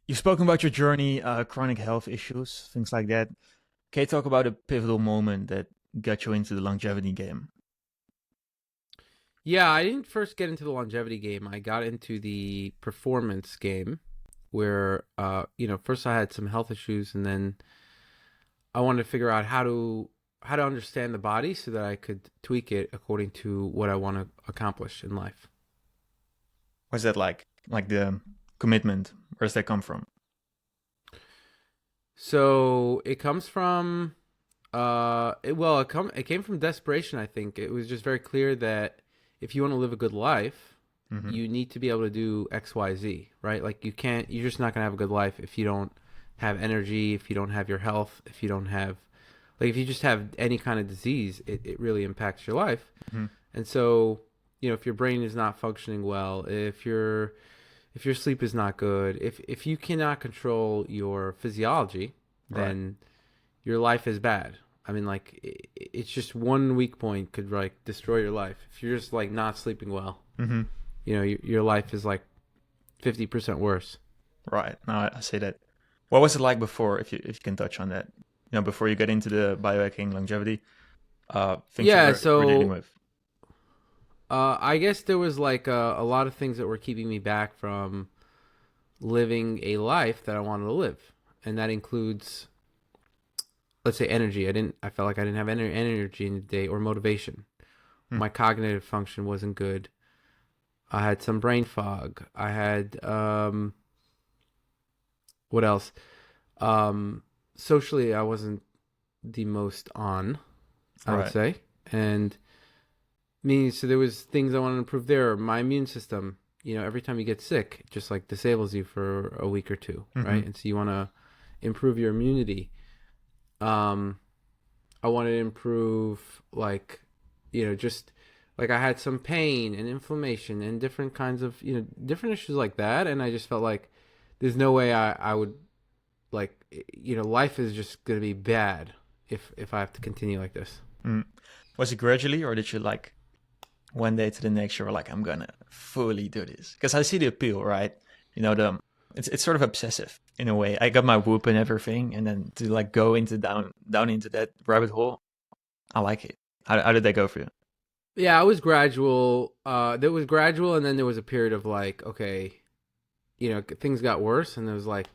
You've spoken about your journey, chronic health issues, things like that. Can you talk about a pivotal moment that got you into the longevity game? Yeah, I didn't first get into the longevity game. I got into the performance game where first I had some health issues and then I wanted to figure out how to understand the body so that I could tweak it according to what I want to accomplish in life. What's that like? Like the commitment? Where does that come from? So it comes from it came from desperation, I think. It was just very clear that if you want to live a good life, Hmm. you need to be able to do XYZ, right? Like you're just not going to have a good life if you don't have energy, if you don't have your health, if you don't have like if you just have any kind of disease, it really impacts your life. Hmm. And so, if your brain is not functioning well, if your sleep is not good, if you cannot control your physiology, Right. then your life is bad. I mean, like it's just one weak point could like destroy your life. If you're just like not sleeping well, Hmm. your life is like 50% worse. Right. No, I see that. What was it like before, if you can touch on that? Before you get into the biohacking longevity, things you Yeah, were dealing so with. I guess there was like a lot of things that were keeping me back from living a life that I wanted to live, and that includes, let's say, energy. I felt like I didn't have any energy in the day or motivation. Hmm. My cognitive function wasn't good. I had some brain fog. I had what else? Um, Socially, I wasn't the most on, I would Right. say, and me. So there was things I wanted to improve there. My immune system, every time you get sick, it just like disables you for a week or two, Hmm. right? And so you want to improve your immunity. Um, I wanted to improve, like, just like I had some pain and inflammation and different kinds of, different issues like that. And I just felt like there's no way I would, like, life is just going to be bad if I have to continue like this. Mm. Was it gradually, or did you like one day to the next you were like, I'm gonna fully do this? Because I see the appeal, right? The it's sort of obsessive in a way. I got my whoop and everything, and then to like go into down into that rabbit hole, I like it. How did that go for you? Yeah, it was gradual. There was gradual, and then there was a period of like, okay, things got worse, and it was like,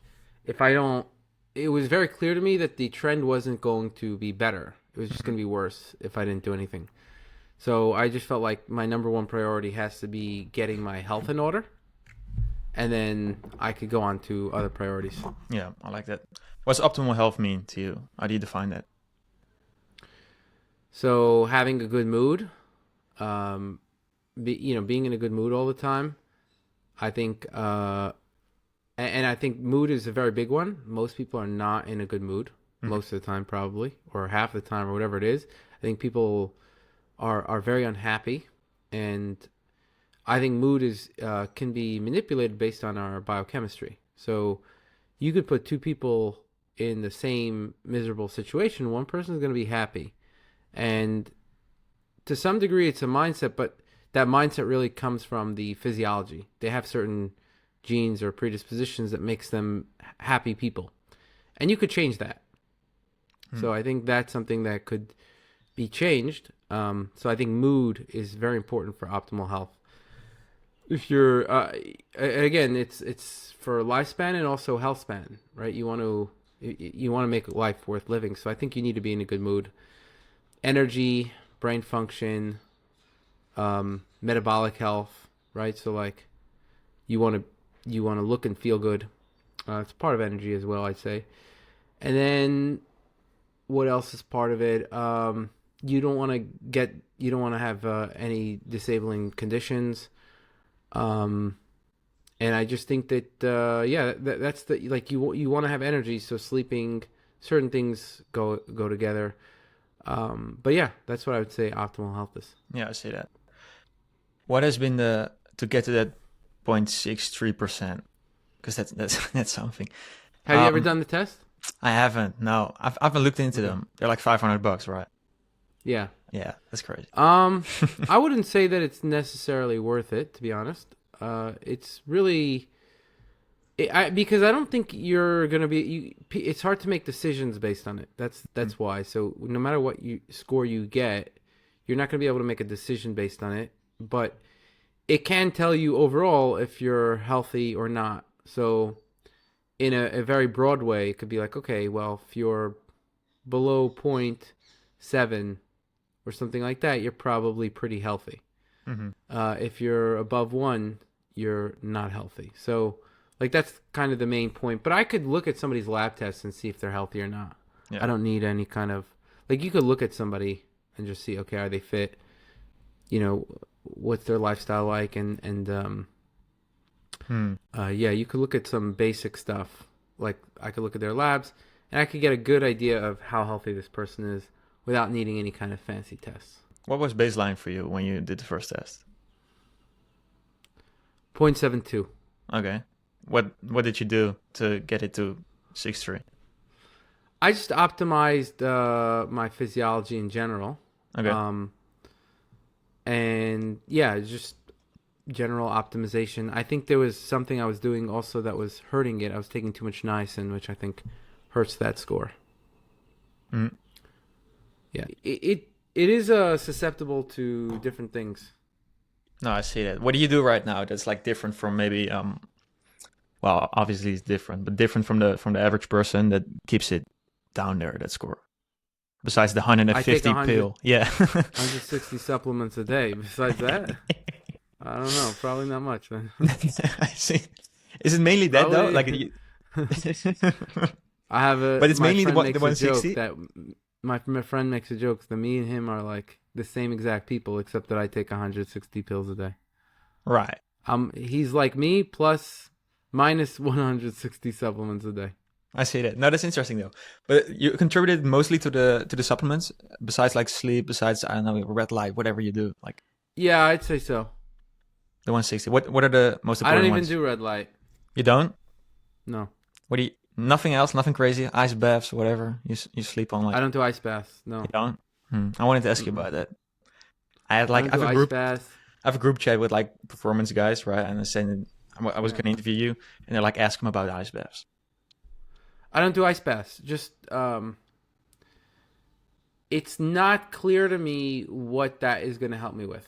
if I don't, it was very clear to me that the trend wasn't going to be better. It was just Mhm. going to be worse if I didn't do anything. So I just felt like my number one priority has to be getting my health in order, and then I could go on to other priorities. Yeah, I like that. What's optimal health mean to you? How do you define that? So having a good mood, um, being in a good mood all the time. I think, and I think mood is a very big one. Most people are not in a good mood Mhm. most of the time, probably, or half the time, or whatever it is. I think people are very unhappy, and I think mood is can be manipulated based on our biochemistry. So you could put two people in the same miserable situation. One person is going to be happy, and to some degree, it's a mindset, but that mindset really comes from the physiology. They have certain genes or predispositions that makes them happy people, and you could change that. Mm. So I think that's something that could be changed. So I think mood is very important for optimal health. If you're again, it's for lifespan and also health span, right? You want to make life worth living. So I think you need to be in a good mood. Energy, brain function, metabolic health, right? So like you want to you want to look and feel good. It's part of energy as well, I'd say. And then what else is part of it? You don't want to you don't want to have any disabling conditions. Um, and I just think that that's the like you want to have energy. So sleeping, certain things go together. But yeah, that's what I would say optimal health is. Yeah, I see that. What has been the to get to that 0.63%? Because that's that's something. Have you ever Um, done the test? I haven't. No, I haven't looked into Okay. them. They're like $500, right? Yeah. Yeah, that's crazy. Um, I wouldn't say that it's necessarily worth it, to be honest. It's really Because I don't think you're gonna be. It's hard to make decisions based on it. That's why. So no matter what score you get, you're not gonna be able to make a decision based on it. But it can tell you overall if you're healthy or not. So in a very broad way, it could be like, okay, well, if you're below point 0.7 or something like that, you're probably pretty healthy. Mm-hmm. If you're above 1, you're not healthy. So like that's kind of the main point. But I could look at somebody's lab tests and see if they're healthy or not. Yeah. I don't need any kind of like you could look at somebody and just see, okay, are they fit? You know, what's their lifestyle like? Yeah, you could look at some basic stuff. Like I could look at their labs and I could get a good idea of how healthy this person is without needing any kind of fancy tests. What was baseline for you when you did the first test? 0.72. Okay. What did you do to get it to 6.3? I just optimized my physiology in general. Okay. And yeah, just general optimization. I think there was something I was doing also that was hurting it. I was taking too much niacin, which I think hurts that score. Mm. Yeah, it is susceptible to different things. No, I see that. What do you do right now that's like different from maybe well, obviously it's different, but different from the average person that keeps it down there, that score? Besides the 150 pill. Yeah. 160 supplements a day. Besides that, I don't know. Probably not much, man. I see. Is it mainly that though? Like, I have a. but it's mainly the 160. My friend makes a joke that me and him are like the same exact people, except that I take 160 pills a day. Right. He's like me plus minus 160 supplements a day. I see that. No, that's interesting though. But you contributed mostly to the supplements, besides like sleep, besides I don't know, red light, whatever you do, like. Yeah, I'd say so. The 160. What are the most important ones? I don't even do red light. You don't? No. What do you? Nothing else? Nothing crazy? Ice baths, whatever. You sleep on like. I don't do ice baths. No. You don't? I wanted to ask you about that. I had like I have a group chat with like performance guys, right? And I said I was going to interview you, and they're like, ask them about ice baths. I don't do ice baths. Just it's not clear to me what that is going to help me with.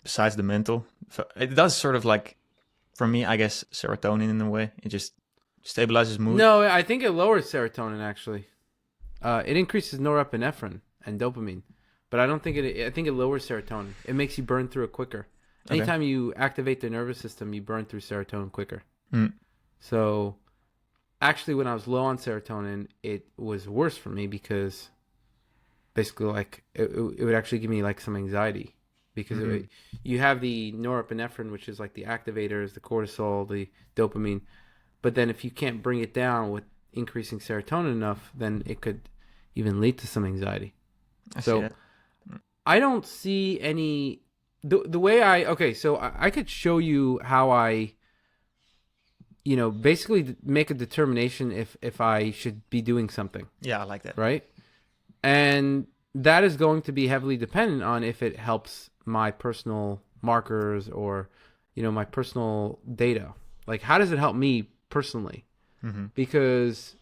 Besides the mental, it does sort of like, for me, I guess serotonin in a way. It just stabilizes mood. No, I think it lowers serotonin actually. It increases norepinephrine and dopamine, but I don't think I think it lowers serotonin. It makes you burn through it quicker. Anytime you activate the nervous system, you burn through serotonin quicker. So, actually, when I was low on serotonin, it was worse for me because basically, like it would actually give me like some anxiety. Because you have the norepinephrine, which is like the activators, the cortisol, the dopamine. But then if you can't bring it down with increasing serotonin enough, then it could even lead to some anxiety. So I don't see any... The way so I could show you how I, basically make a determination if I should be doing something. Yeah, I like that. Right? And that is going to be heavily dependent on if it helps my personal markers or, my personal data. Like, how does it help me personally? Because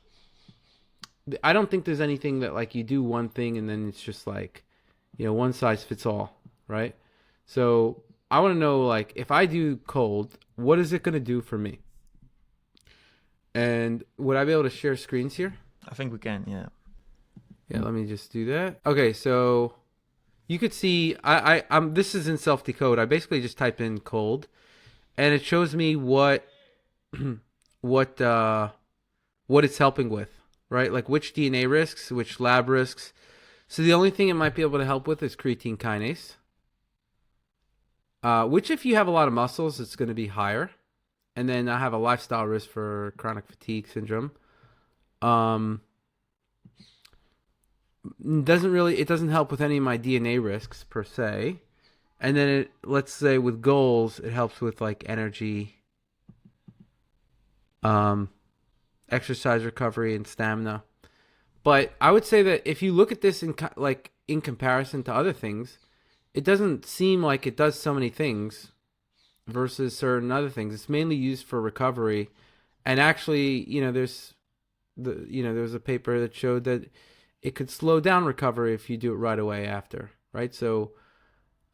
I don't think there's anything that, like, you do one thing and then it's just like, one size fits all, right? So I want to know, like, if I do cold, what is it going to do for me? And would I be able to share screens here? I think we can, yeah. Yeah, let me just do that. Okay, so you could see I'm this is in Self-Decode. I basically just type in cold and it shows me what it's helping with, right? Like which DNA risks, which lab risks. So the only thing it might be able to help with is creatine kinase. Which if you have a lot of muscles, it's going to be higher. And then I have a lifestyle risk for chronic fatigue syndrome. It doesn't help with any of my DNA risks per se. And then let's say with goals, it helps with like energy, exercise recovery and stamina. But I would say that if you look at this in comparison to other things, it doesn't seem like it does so many things. versus certain other things. It's mainly used for recovery, and actually, there's a paper that showed that it could slow down recovery if you do it right away after, right? So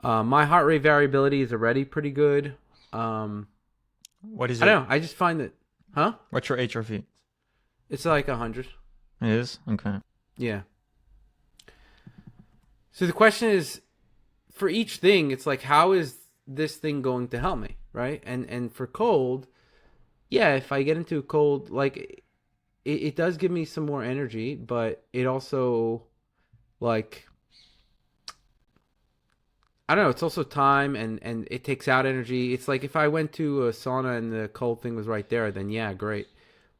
my heart rate variability is already pretty good. What is I it? don't know. I just find that, huh? What's your HRV? It's like 100. It is? Okay. Yeah. So the question is, for each thing, it's like, how is this thing going to help me, right? And for cold, yeah, if I get into a cold, like it does give me some more energy, but it also like I don't know, it's also time and it takes out energy. It's like if I went to a sauna and the cold thing was right there, then yeah, great.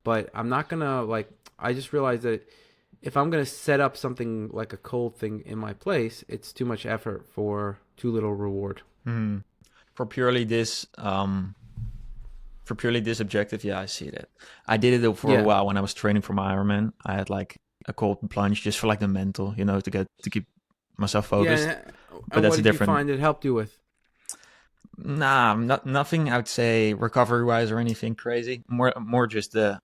But I'm not gonna like I just realized that if I'm gonna set up something like a cold thing in my place, it's too much effort for too little reward. Hmm. For purely this objective, yeah, I see that. I did it for a Yeah. while when I was training for my Ironman. I had like a cold plunge just for like the mental, to keep myself focused. Yeah. But And that's what a did you different. find it helped you with? Nah, nothing. I would say recovery wise or anything crazy. More just the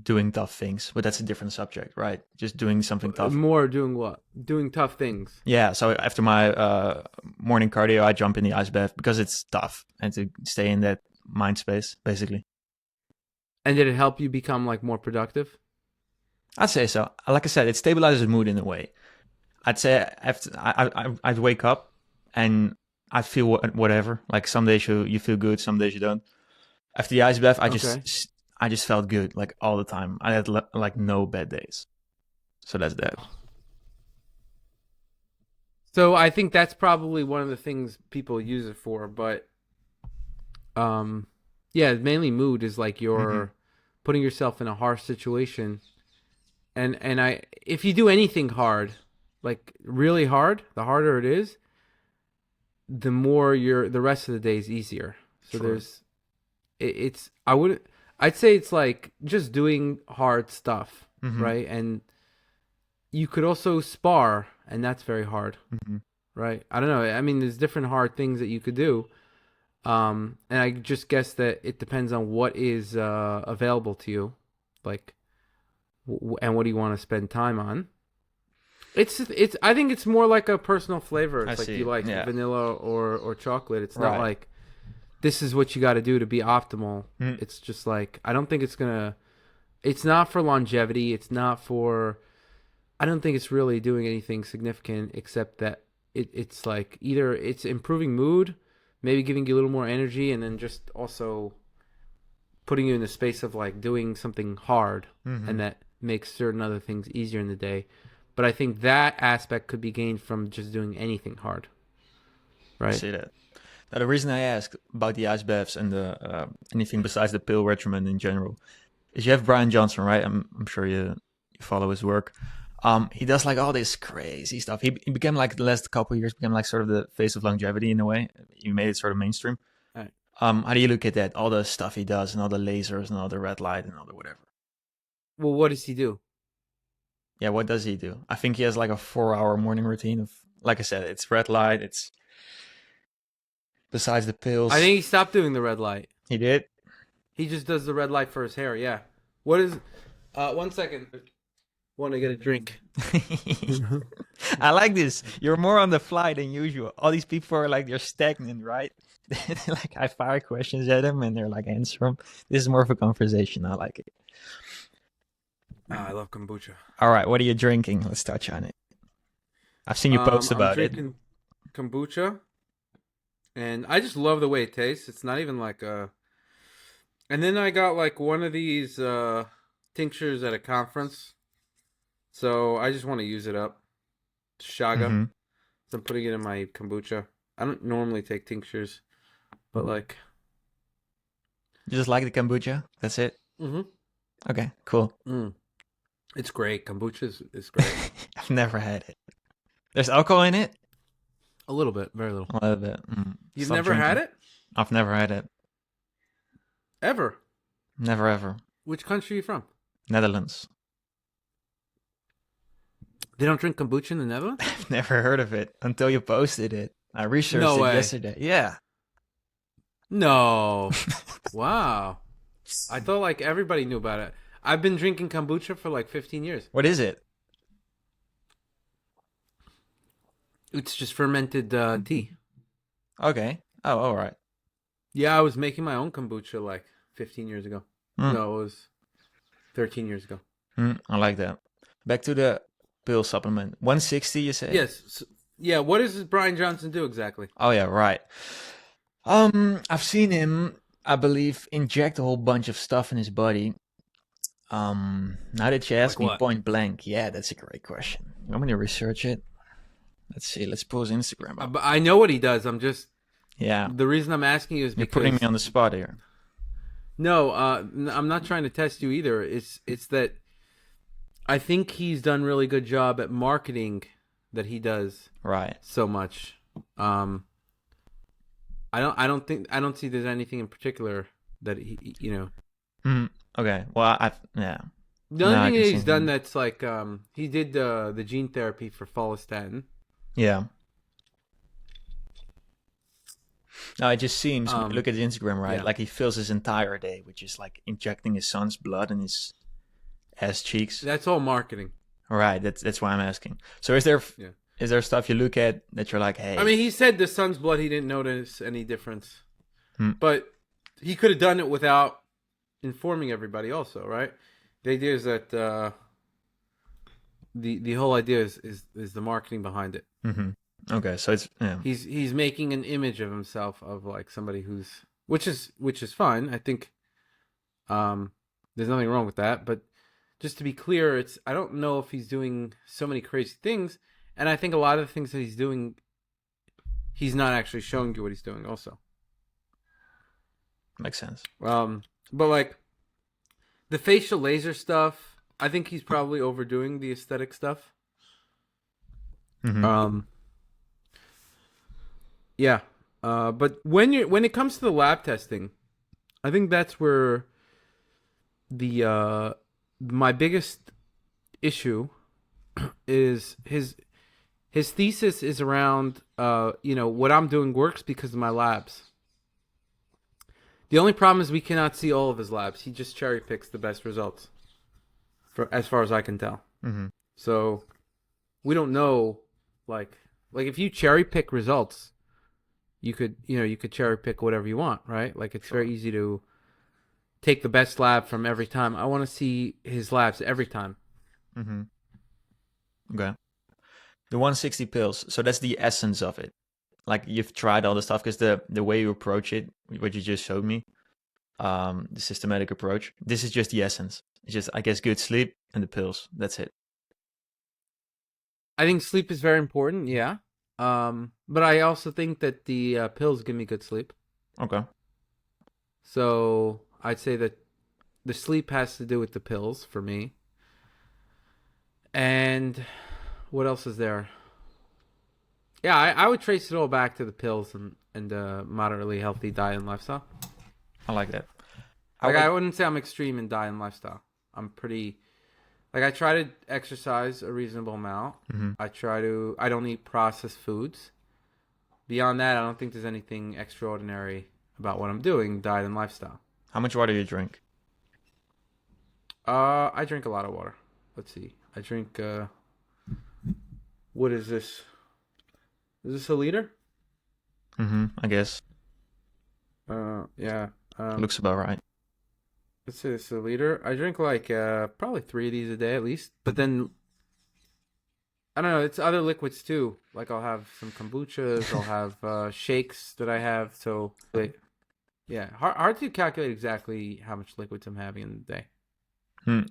doing tough things. But that's a different subject, right? Just doing something tough. More doing what? Doing tough things. Yeah. So after my morning cardio, I jump in the ice bath because it's tough and to stay in that mind space, basically. And did it help you become like more productive? I'd say so. Like I said, it stabilizes mood in a way. I'd say after I'd wake up and I feel whatever. Like some days you feel good, some days you don't. After the ice bath, Okay. I just felt good like all the time. I had like no bad days. So that's that. So I think that's probably one of the things people use it for, but yeah, mainly mood is like Hmm. you're putting yourself in a harsh situation. And I if you do anything hard, like really hard, the harder it is, the more the rest of the day is easier. So True. it's I would I'd say it's like just doing hard stuff, Hmm. right? And you could also spar, and that's very hard, Hmm. right? I don't know. I mean, there's different hard things that you could do. And I just guess that it depends on what is available to you, like, and what do you want to spend time on. It's. I think it's more like a personal flavor. I It's like, do you see. like Yeah. vanilla or chocolate? It's not Right. like this is what you got to do to be optimal. Mm. It's just like I don't think it's gonna. It's not for longevity. It's not for. I don't think it's really doing anything significant except that it's like either it's improving mood, maybe giving you a little more energy, and then just also putting you in the space of like doing something hard, Hmm. and that makes certain other things easier in the day. But I think that aspect could be gained from just doing anything hard, I right? see that. Now, the reason I ask about the ice baths and the anything besides the pill regimen in general is you have Brian Johnson, right? I'm sure you follow his work. He does like all this crazy stuff. He became like the last couple of years became like sort of the face of longevity in a way. He made it sort of mainstream. All right. How do you look at that? All the stuff he does and all the lasers and all the red light and all the whatever. Well, what does he do? Yeah, what does he do? I think he has like a 4 hour morning routine of, like I said, it's red light. It's besides the I pills. think he stopped doing the red light. He did. He just does the red light for his hair. Yeah. What is? 1 second. Want to get a drink? I like this. You're more on the fly than usual. All these people are like they're stagnant, right? Like I fire questions at them and they're like answer them. This is more of a conversation. I like it. I love kombucha. All right, what are you drinking? Let's touch on it. I've seen you post I'm about it. drinking kombucha, and I just love the way it tastes. It's not even like a. And then I got like one of these tinctures at a conference, so I just want to use it up. Shaga. Hmm. So I'm putting it in my kombucha. I don't normally take tinctures, but like. You just like the kombucha? That's it. Mm-hmm. Okay, cool. It's great. Kombucha is great. I've never had it. There's alcohol in it. A little bit, very little. A little bit. You've Stop never had drinking. it? I've never had it. Ever? Never ever. Which country are you from? Netherlands. They don't drink kombucha in the Netherlands? I've never heard of it until you posted it. I researched No it way. yesterday. Yeah. No. Wow. I thought like everybody knew about it. I've been drinking kombucha for like 15 years. What is it? It's just fermented tea. Okay. Oh, all right. Yeah, I was making my own kombucha like 15 years ago. Mm, No, it was 13 years ago. I like that. Back to the pill supplement. 160, you say? Yes. Yeah, what does Brian Johnson do exactly? Oh yeah, right. I've seen him, I believe, inject a whole bunch of stuff in his body. Now that you ask Like me what? point blank, yeah, that's a great question. You want me to research it? Let's see. Let's pull his Instagram up. But I know what he does. I'm just Yeah, the reason I'm asking you is you're putting me because on the spot here. no, I'm not trying to test you either. It's that I think he's done really good job at marketing that he does Right. so much. Um, I don't see there's anything in particular that he. Mm, okay. Well, yeah. The Now only I thing can that see he's done him. that's like he did the gene therapy for follistatin. Yeah. Now it just seems. Um, Look at his Instagram, right? yeah, Like he fills his entire day, which is like injecting his son's blood in his ass cheeks. that's all marketing. Right. That's why I'm asking. So Yeah, is there stuff you look at that you're like, I hey, mean he said the son's blood he didn't notice any difference, hmm, but he could have done it without informing everybody. Also, right? The idea is that the whole idea is the marketing behind it. mm-hmm. Okay, so it's yeah. He's making an image of himself of like somebody who's which is fine. I think there's nothing wrong with that, but just to be clear, it's I don't know if he's doing so many crazy things, and I think a lot of the things that he's doing, he's not actually showing you what he's doing. Also, Makes sense. but like the facial laser stuff, I think he's probably overdoing the aesthetic stuff. Mm-hmm. Um, yeah, but when it comes to the lab testing, I think that's where the my biggest issue is his thesis is around what I'm doing works because of my labs. The only problem is we cannot see all of his labs. He just cherry picks the best results, for as far as I can tell. Mm-hmm. So we don't know, like if you cherry pick results, you could cherry pick whatever you want, right? Like it's Sure. very easy to take the best lab from every time. I want to see his labs every time. Mm-hmm. Okay. The 160 pills. So that's the essence of it. Like you've tried all the stuff because the way you approach it, what you just showed me, the systematic approach. This is just the essence. It's just I guess good sleep and the pills. That's it. I think sleep is very important, yeah. But I also think that the pills give me good sleep. Okay. So I'd say that the sleep has to do with the pills for me. And what else is there? Yeah, I would trace it all back to the pills and moderately healthy diet and lifestyle. I like that. I Like would. I wouldn't say I'm extreme in diet and lifestyle. I'm pretty like I try to exercise a reasonable amount. Mm-hmm. I don't eat processed foods. Beyond that, I don't think there's anything extraordinary about what I'm doing, diet and lifestyle. How much water do you drink? I drink a lot of water. Let's see. I drink what is this? Is this a liter? Mm-hmm. I guess Yeah. looks about right. Let's say it's a liter. I drink like probably 3 of these a day at least. But then I don't know. It's other liquids too. Like I'll have some kombuchas. I'll have shakes that I have. So yeah, hard to calculate exactly how much liquids I'm having in the day. Hmm.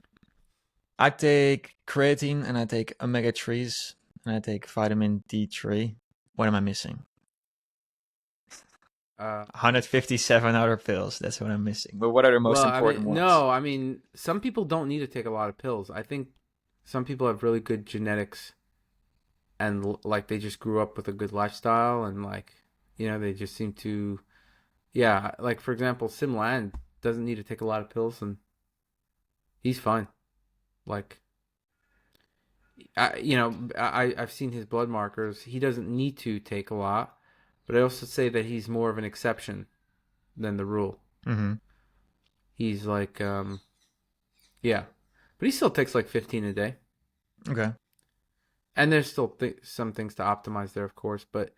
I take creatine and I take omega 3s and I take vitamin D3. What am I missing? Uh, 157 other pills. That's what I'm missing. But what are the most well, I important mean, ones? no, I mean, some people don't need to take a lot of pills. I think some people have really good genetics and like they just grew up with a good lifestyle and like they just seem to yeah, like for example, Sim Land doesn't need to take a lot of pills and he's fine. Like I've seen his blood markers. He doesn't need to take a lot, but I also say that he's more of an exception than the rule. Mm-hmm. He's like, yeah, but he still takes like 15 a day. Okay. And there's still some things to optimize there, of course. But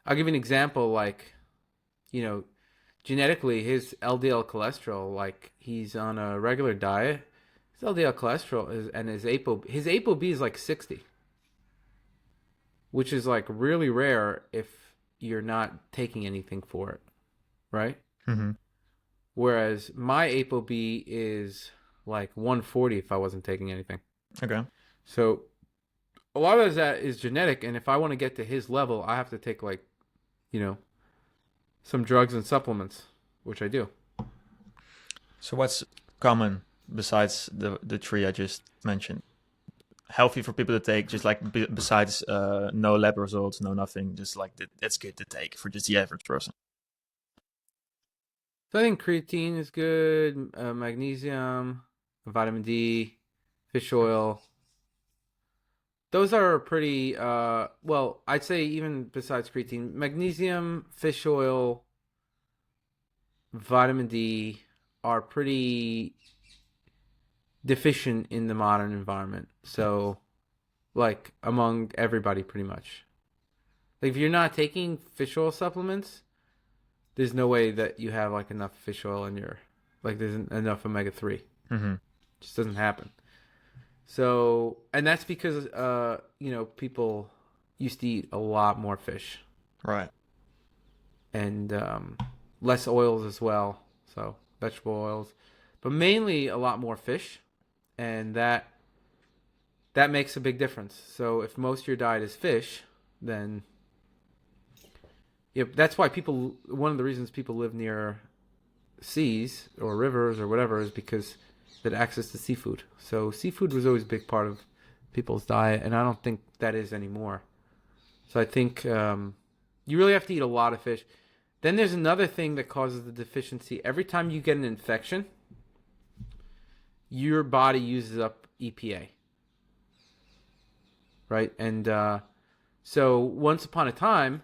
I'll give you an example. Like, genetically, his LDL cholesterol, like he's on a regular diet. His LDL cholesterol and his ApoB is like 60, which is like really rare if you're not taking anything for it, right? Mm-hmm. Whereas my ApoB is like 140 if I wasn't taking anything. Okay. So a lot of that is genetic, and if I want to get to his level, I have to take like, some drugs and supplements, which I do. So what's common besides the three I just mentioned? Healthy for people to take, just like besides no lab results, no nothing, just like that's good to take for just the average person. So I think creatine is good, magnesium, vitamin D, fish oil. Those are pretty, well, I'd say even besides creatine, magnesium, fish oil, vitamin D are pretty deficient in the modern environment. So, like, among everybody, pretty much. Like, if you're not taking fish oil supplements, there's no way that you have, like, enough fish oil in your, like, there's enough omega-3. Mm-hmm. Just doesn't happen. So, and that's because, people used to eat a lot more fish. Right. And less oils as well. So, vegetable oils. But mainly a lot more fish. And that makes a big difference. So, if most of your diet is fish, then that's why one of the reasons people live near seas or rivers or whatever is because that access to seafood. So seafood was always a big part of people's diet, and I don't think that is anymore. So I think you really have to eat a lot of fish. Then there's another thing that causes the deficiency. Every time you get an infection, your body uses up EPA. Right? And so once upon a time,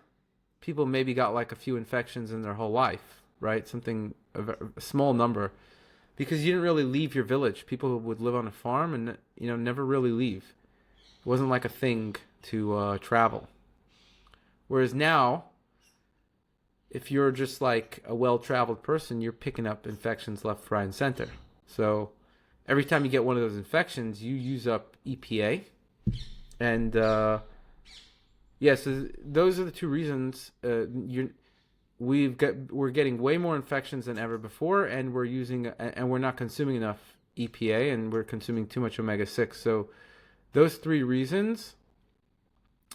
people maybe got like a few infections in their whole life, right? A small number. Because you didn't really leave your village. People would live on a farm and, never really leave. It wasn't like a thing to travel. Whereas now, if you're just like a well-traveled person, you're picking up infections left, right, and center. So every time you get one of those infections, you use up EPA. And, so those are the two reasons we're getting way more infections than ever before, and we're not consuming enough EPA, and we're consuming too much omega-6. So those three reasons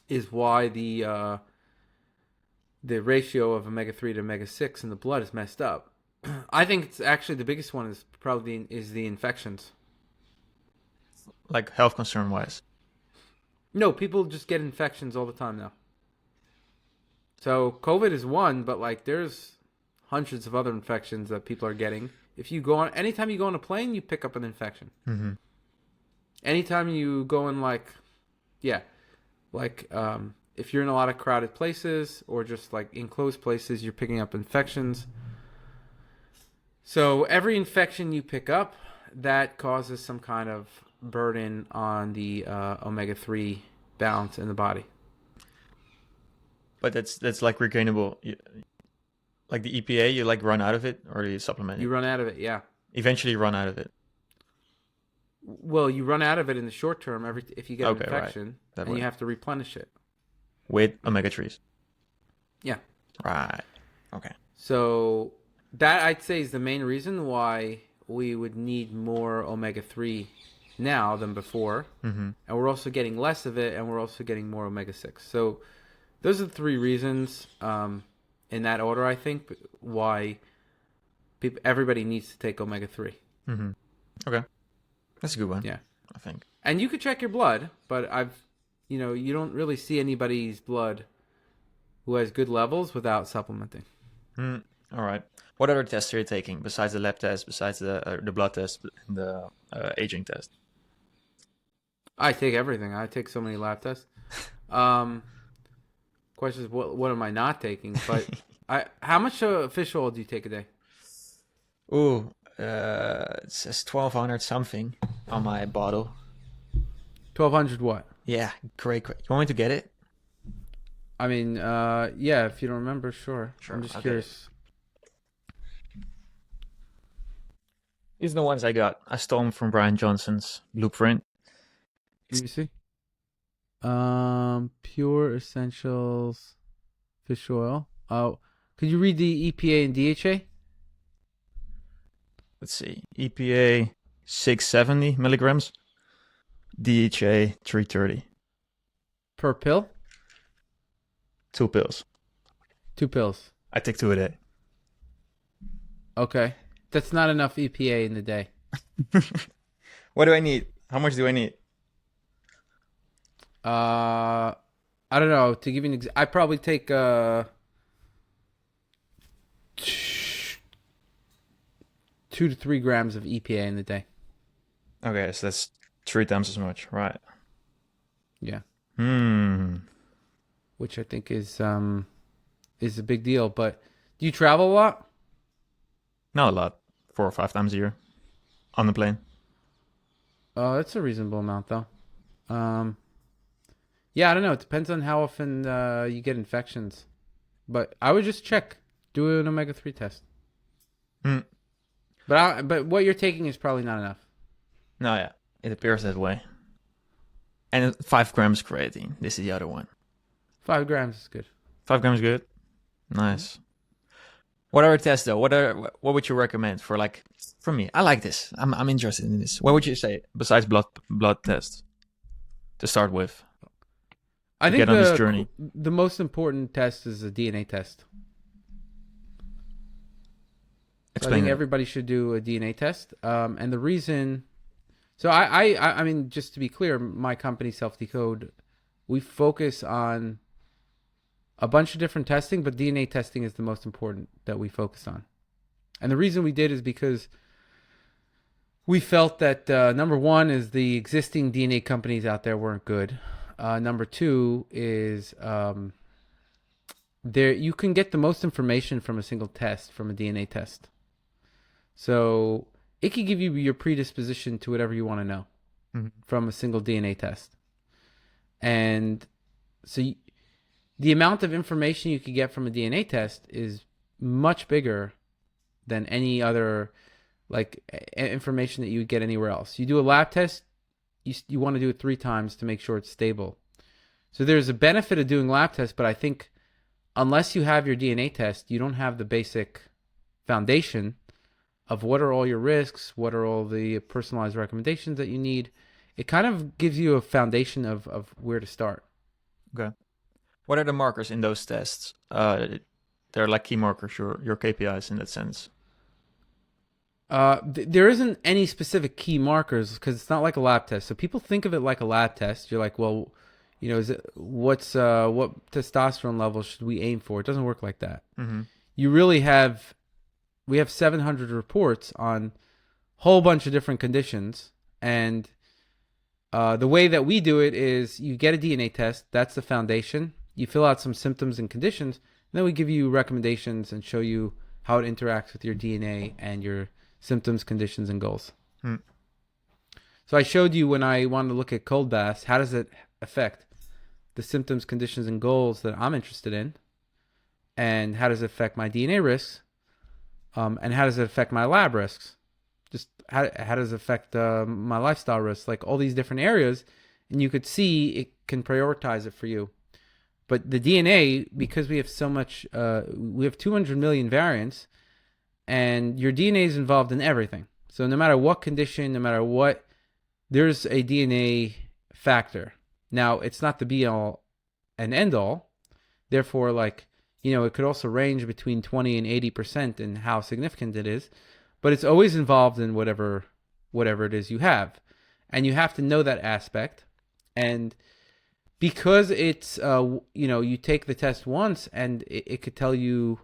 is why the ratio of omega-3 to omega-6 in the blood is messed up. I think it's actually the biggest one is probably the infections. Like health concern wise. No, people just get infections all the time now. So COVID is one, but like there's hundreds of other infections that people are getting. Anytime you go on a plane, you pick up an infection. Mm-hmm. Anytime you go in if you're in a lot of crowded places or just like enclosed places, you're picking up infections. So every infection you pick up, that causes some kind of burden on the omega-3 balance in the body. But that's like regainable. Like the EPA, you like run out of it, or do you supplement it? You run out of it, yeah. Eventually, you run out of it. Well, you run out of it in the short term if you get an infection, right. and you have to replenish it. With omega-3s? Yeah. Right. Okay. So that, I'd say, is the main reason why we would need more omega-3 now than before. Mm-hmm. And we're also getting less of it, and we're also getting more omega-6. So those are the three reasons, in that order, I think, why everybody needs to take omega-3. Mm-hmm. Okay. That's a good one. Yeah. I think. And you could check your blood, but you don't really see anybody's blood who has good levels without supplementing. All right. What other tests are you taking besides the lab test, besides the blood test, and the aging test? I take everything. I take so many lab tests. Question is, what am I not taking? But how much fish oil do you take a day? Ooh, it says 1200 something on my bottle. 1200 what? Yeah, great. You want me to get it? I mean, yeah, if you don't remember, sure. Sure, I'm just I'll get it. curious. These are the ones I got. I stole them from Brian Johnson's Blueprint. Let me see. Pure Essentials Fish Oil. Oh, could you read the EPA and DHA? Let's see. EPA 670 milligrams. DHA 330. Per pill? 2 pills. 2 pills. I take 2 a day. Okay. That's not enough EPA in the day. What do I need? How much do I need? I don't know. To give you an I probably take 2 to 3 grams of EPA in the day. Okay, so that's 3 times as much, right? Yeah. Hmm. Which I think is a big deal. But do you travel a lot? Not a lot. 4 or 5 times a year on the plane. That's a reasonable amount though. Yeah, I don't know. It depends on how often you get infections. But I would just check. Do an omega-3 test. Hmm. But what you're taking is probably not enough. No, yeah, it appears that way. And 5 grams creatine. This is the other one. 5 grams is good. 5 grams good. Nice. What are tests though? What would you recommend for like for me? I like this. I'm interested in this. What would you say besides blood tests to start with? I think Get on this journey. the most important test is a DNA test. So I think everybody should do a DNA test. And the reason, so I mean, just to be clear, my company Self-Decode, we focus on a bunch of different testing, but DNA testing is the most important that we focus on. And the reason we did is because we felt that number one is the existing DNA companies out there weren't good. Number two is there you can get the most information from a single test, from a DNA test. So it could give you your predisposition to whatever you want to know from a single DNA test. And so the amount of information you could get from a DNA test is much bigger than any other like information that you would get anywhere else. You do a lab test, you want to do it 3 times to make sure it's stable. So there's a benefit of doing lab tests, but I think unless you have your DNA test, you don't have the basic foundation of what are all your risks, what are all the personalized recommendations that you need. It kind of gives you a foundation of where to start. Okay. What are the markers in those tests? They're like key markers, your KPIs in that sense. There isn't any specific key markers because it's not like a lab test. So people think of it like a lab test. You're like, well, you know, what testosterone level should we aim for? It doesn't work like that. Mm-hmm. We have 700 reports on a whole bunch of different conditions. And the way that we do it is you get a DNA test. That's the foundation. You fill out some symptoms and conditions. And then we give you recommendations and show you how it interacts with your DNA and your symptoms, conditions, and goals. So I showed you when I wanted to look at cold baths, how does it affect the symptoms, conditions, and goals that I'm interested in? And how does it affect my DNA risks? And how does it affect my lab risks? Just how does it affect my lifestyle risks? Like all these different areas. And you could see it can prioritize it for you. But the DNA, because we have so much, we have 200 million variants, and your DNA is involved in everything. So no matter what condition, no matter what, there's a DNA factor. Now, it's not the be all and end all. Therefore, like, you know, it could also range between 20 and 80% in how significant it is. But it's always involved in whatever it is you have. And you have to know that aspect. And because it's, you know, you take the test once and it could tell you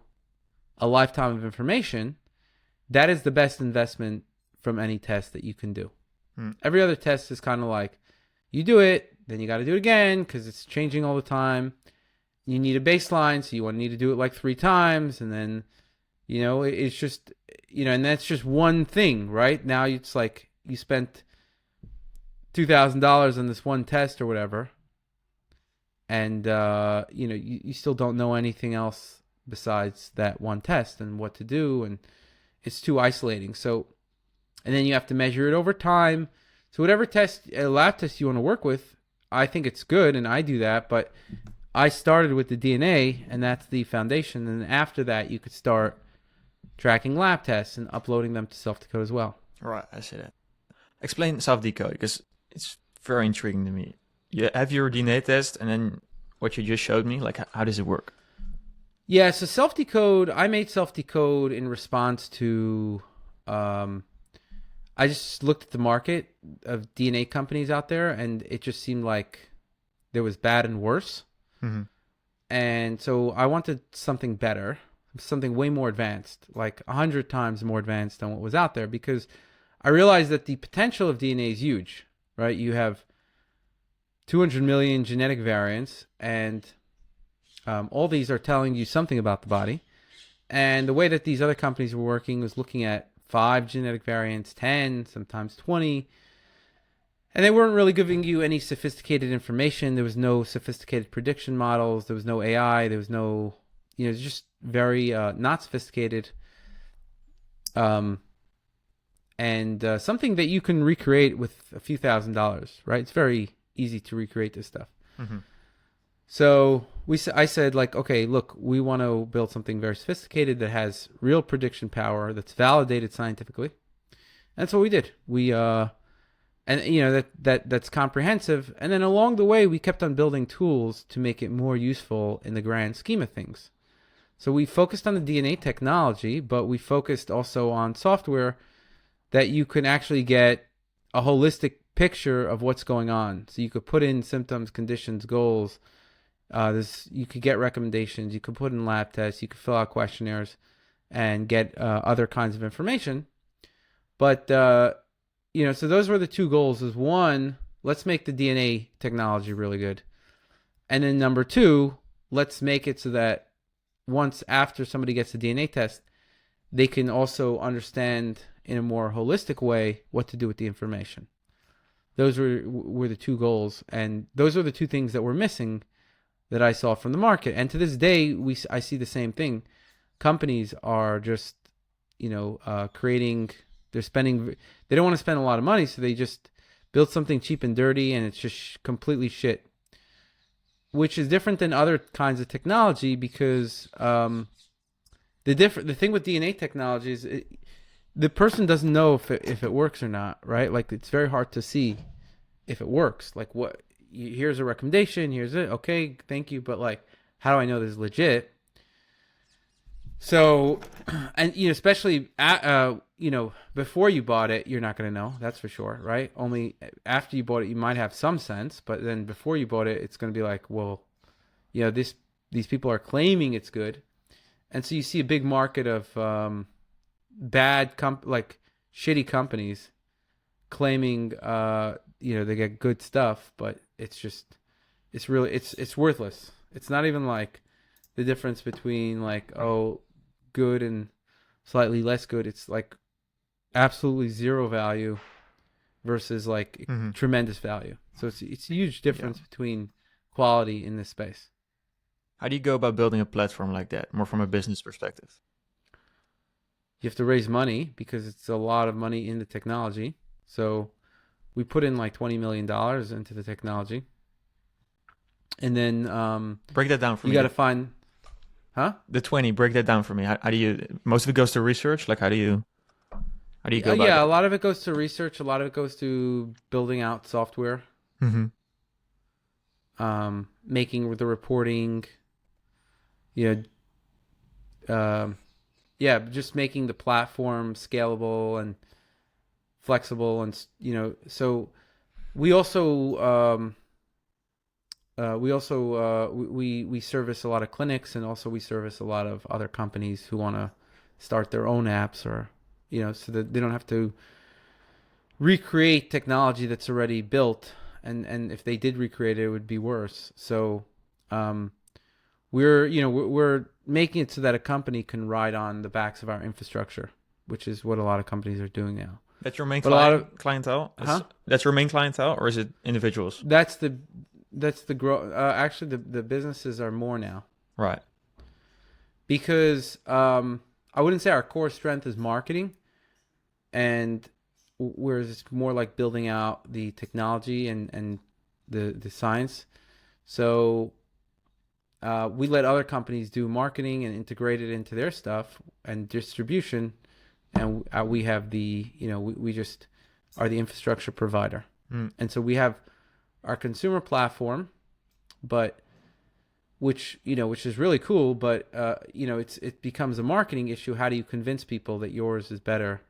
a lifetime of information, that is the best investment from any test that you can do. Every other test is kind of like, you do it, then you got to do it again because it's changing all the time. You need a baseline, so you need to do it like 3 times, and then, It's just, and that's just one thing, right? Now it's like you spent $2,000 on this one test or whatever, and you still don't know anything else besides that one test and what to do, and it's too isolating. So, and then you have to measure it over time. So whatever lab test you want to work with, I think it's good, and I do that. But I started with the DNA, and that's the foundation. And after that, you could start tracking lab tests and uploading them to SelfDecode as well. Right, I see that. Explain Self-Decode, because it's very intriguing to me. You have your DNA test, and then what you just showed me, like how does it work? Yeah, so SelfDecode, I made SelfDecode in response to, I just looked at the market of DNA companies out there, and it just seemed like there was bad and worse. Mm-hmm. And so I wanted something better, something way more advanced, like 100 times more advanced than what was out there, because I realized that the potential of DNA is huge, right? You have 200 million genetic variants, and all these are telling you something about the body. And the way that these other companies were working was looking at 5 genetic variants, 10, sometimes 20. And they weren't really giving you any sophisticated information. There was no sophisticated prediction models. There was no AI. There was no, just very not sophisticated. And something that you can recreate with a few $1,000s, right? It's very easy to recreate this stuff. Mm-hmm. So I said, like, okay, look, we want to build something very sophisticated that has real prediction power, that's validated scientifically. And that's what we did. We that's comprehensive. And then along the way, we kept on building tools to make it more useful in the grand scheme of things. So we focused on the DNA technology, but we focused also on software that you can actually get a holistic picture of what's going on. So you could put in symptoms, conditions, goals. You could get recommendations. You could put in lab tests. You could fill out questionnaires and get other kinds of information. But, so those were the two goals. Is one, let's make the DNA technology really good. And then number two, let's make it so that once after somebody gets the DNA test, they can also understand in a more holistic way what to do with the information. Those were the two goals. And those are the two things that were missing that I saw from the market. And to this day, I see the same thing. Companies are just, creating, they don't want to spend a lot of money, so they just build something cheap and dirty, and it's just completely shit. Which is different than other kinds of technology, because the thing with DNA technology is the person doesn't know if it works or not, right? Like, it's very hard to see if it works. Like, what? Here's a recommendation, here's it, okay, thank you, but like, how do I know this is legit? So, and especially before you bought it, you're not going to know, that's for sure, right? Only after you bought it, you might have some sense, but then before you bought it, it's going to be like, well, these people are claiming it's good, and so you see a big market of shitty companies claiming they get good stuff, but it's worthless. It's not even like the difference between like, oh, good and slightly less good. It's like absolutely zero value versus like tremendous value. So it's a huge difference between quality in this space. How do you go about building a platform like that, more from a business perspective? You have to raise money, because it's a lot of money in the technology. So we put in like $20 million into the technology. And then break that down for me. You got to find, the 20. Break that down for me. How do you? Most of it goes to research. Like, how do you go about it? A lot of it goes to research. A lot of it goes to building out software, making the reporting. Just making the platform scalable and flexible, and so we also we service a lot of clinics, and also we service a lot of other companies who want to start their own apps, or so that they don't have to recreate technology that's already built, and if they did recreate it, it would be worse. So we're making it so that a company can ride on the backs of our infrastructure, which is what a lot of companies are doing now. That's your main But a lot of clientele? huh? That's your main clientele, or is it individuals? That's the grow. Actually, the businesses are more now Right. because I wouldn't say our core strength is marketing, and whereas it's more like building out the technology and the science. So we let other companies do marketing and integrate it into their stuff and distribution, and we have we just are the infrastructure provider. And so we have our consumer platform, but which is really cool, but it becomes a marketing issue. How do you convince people that yours is better?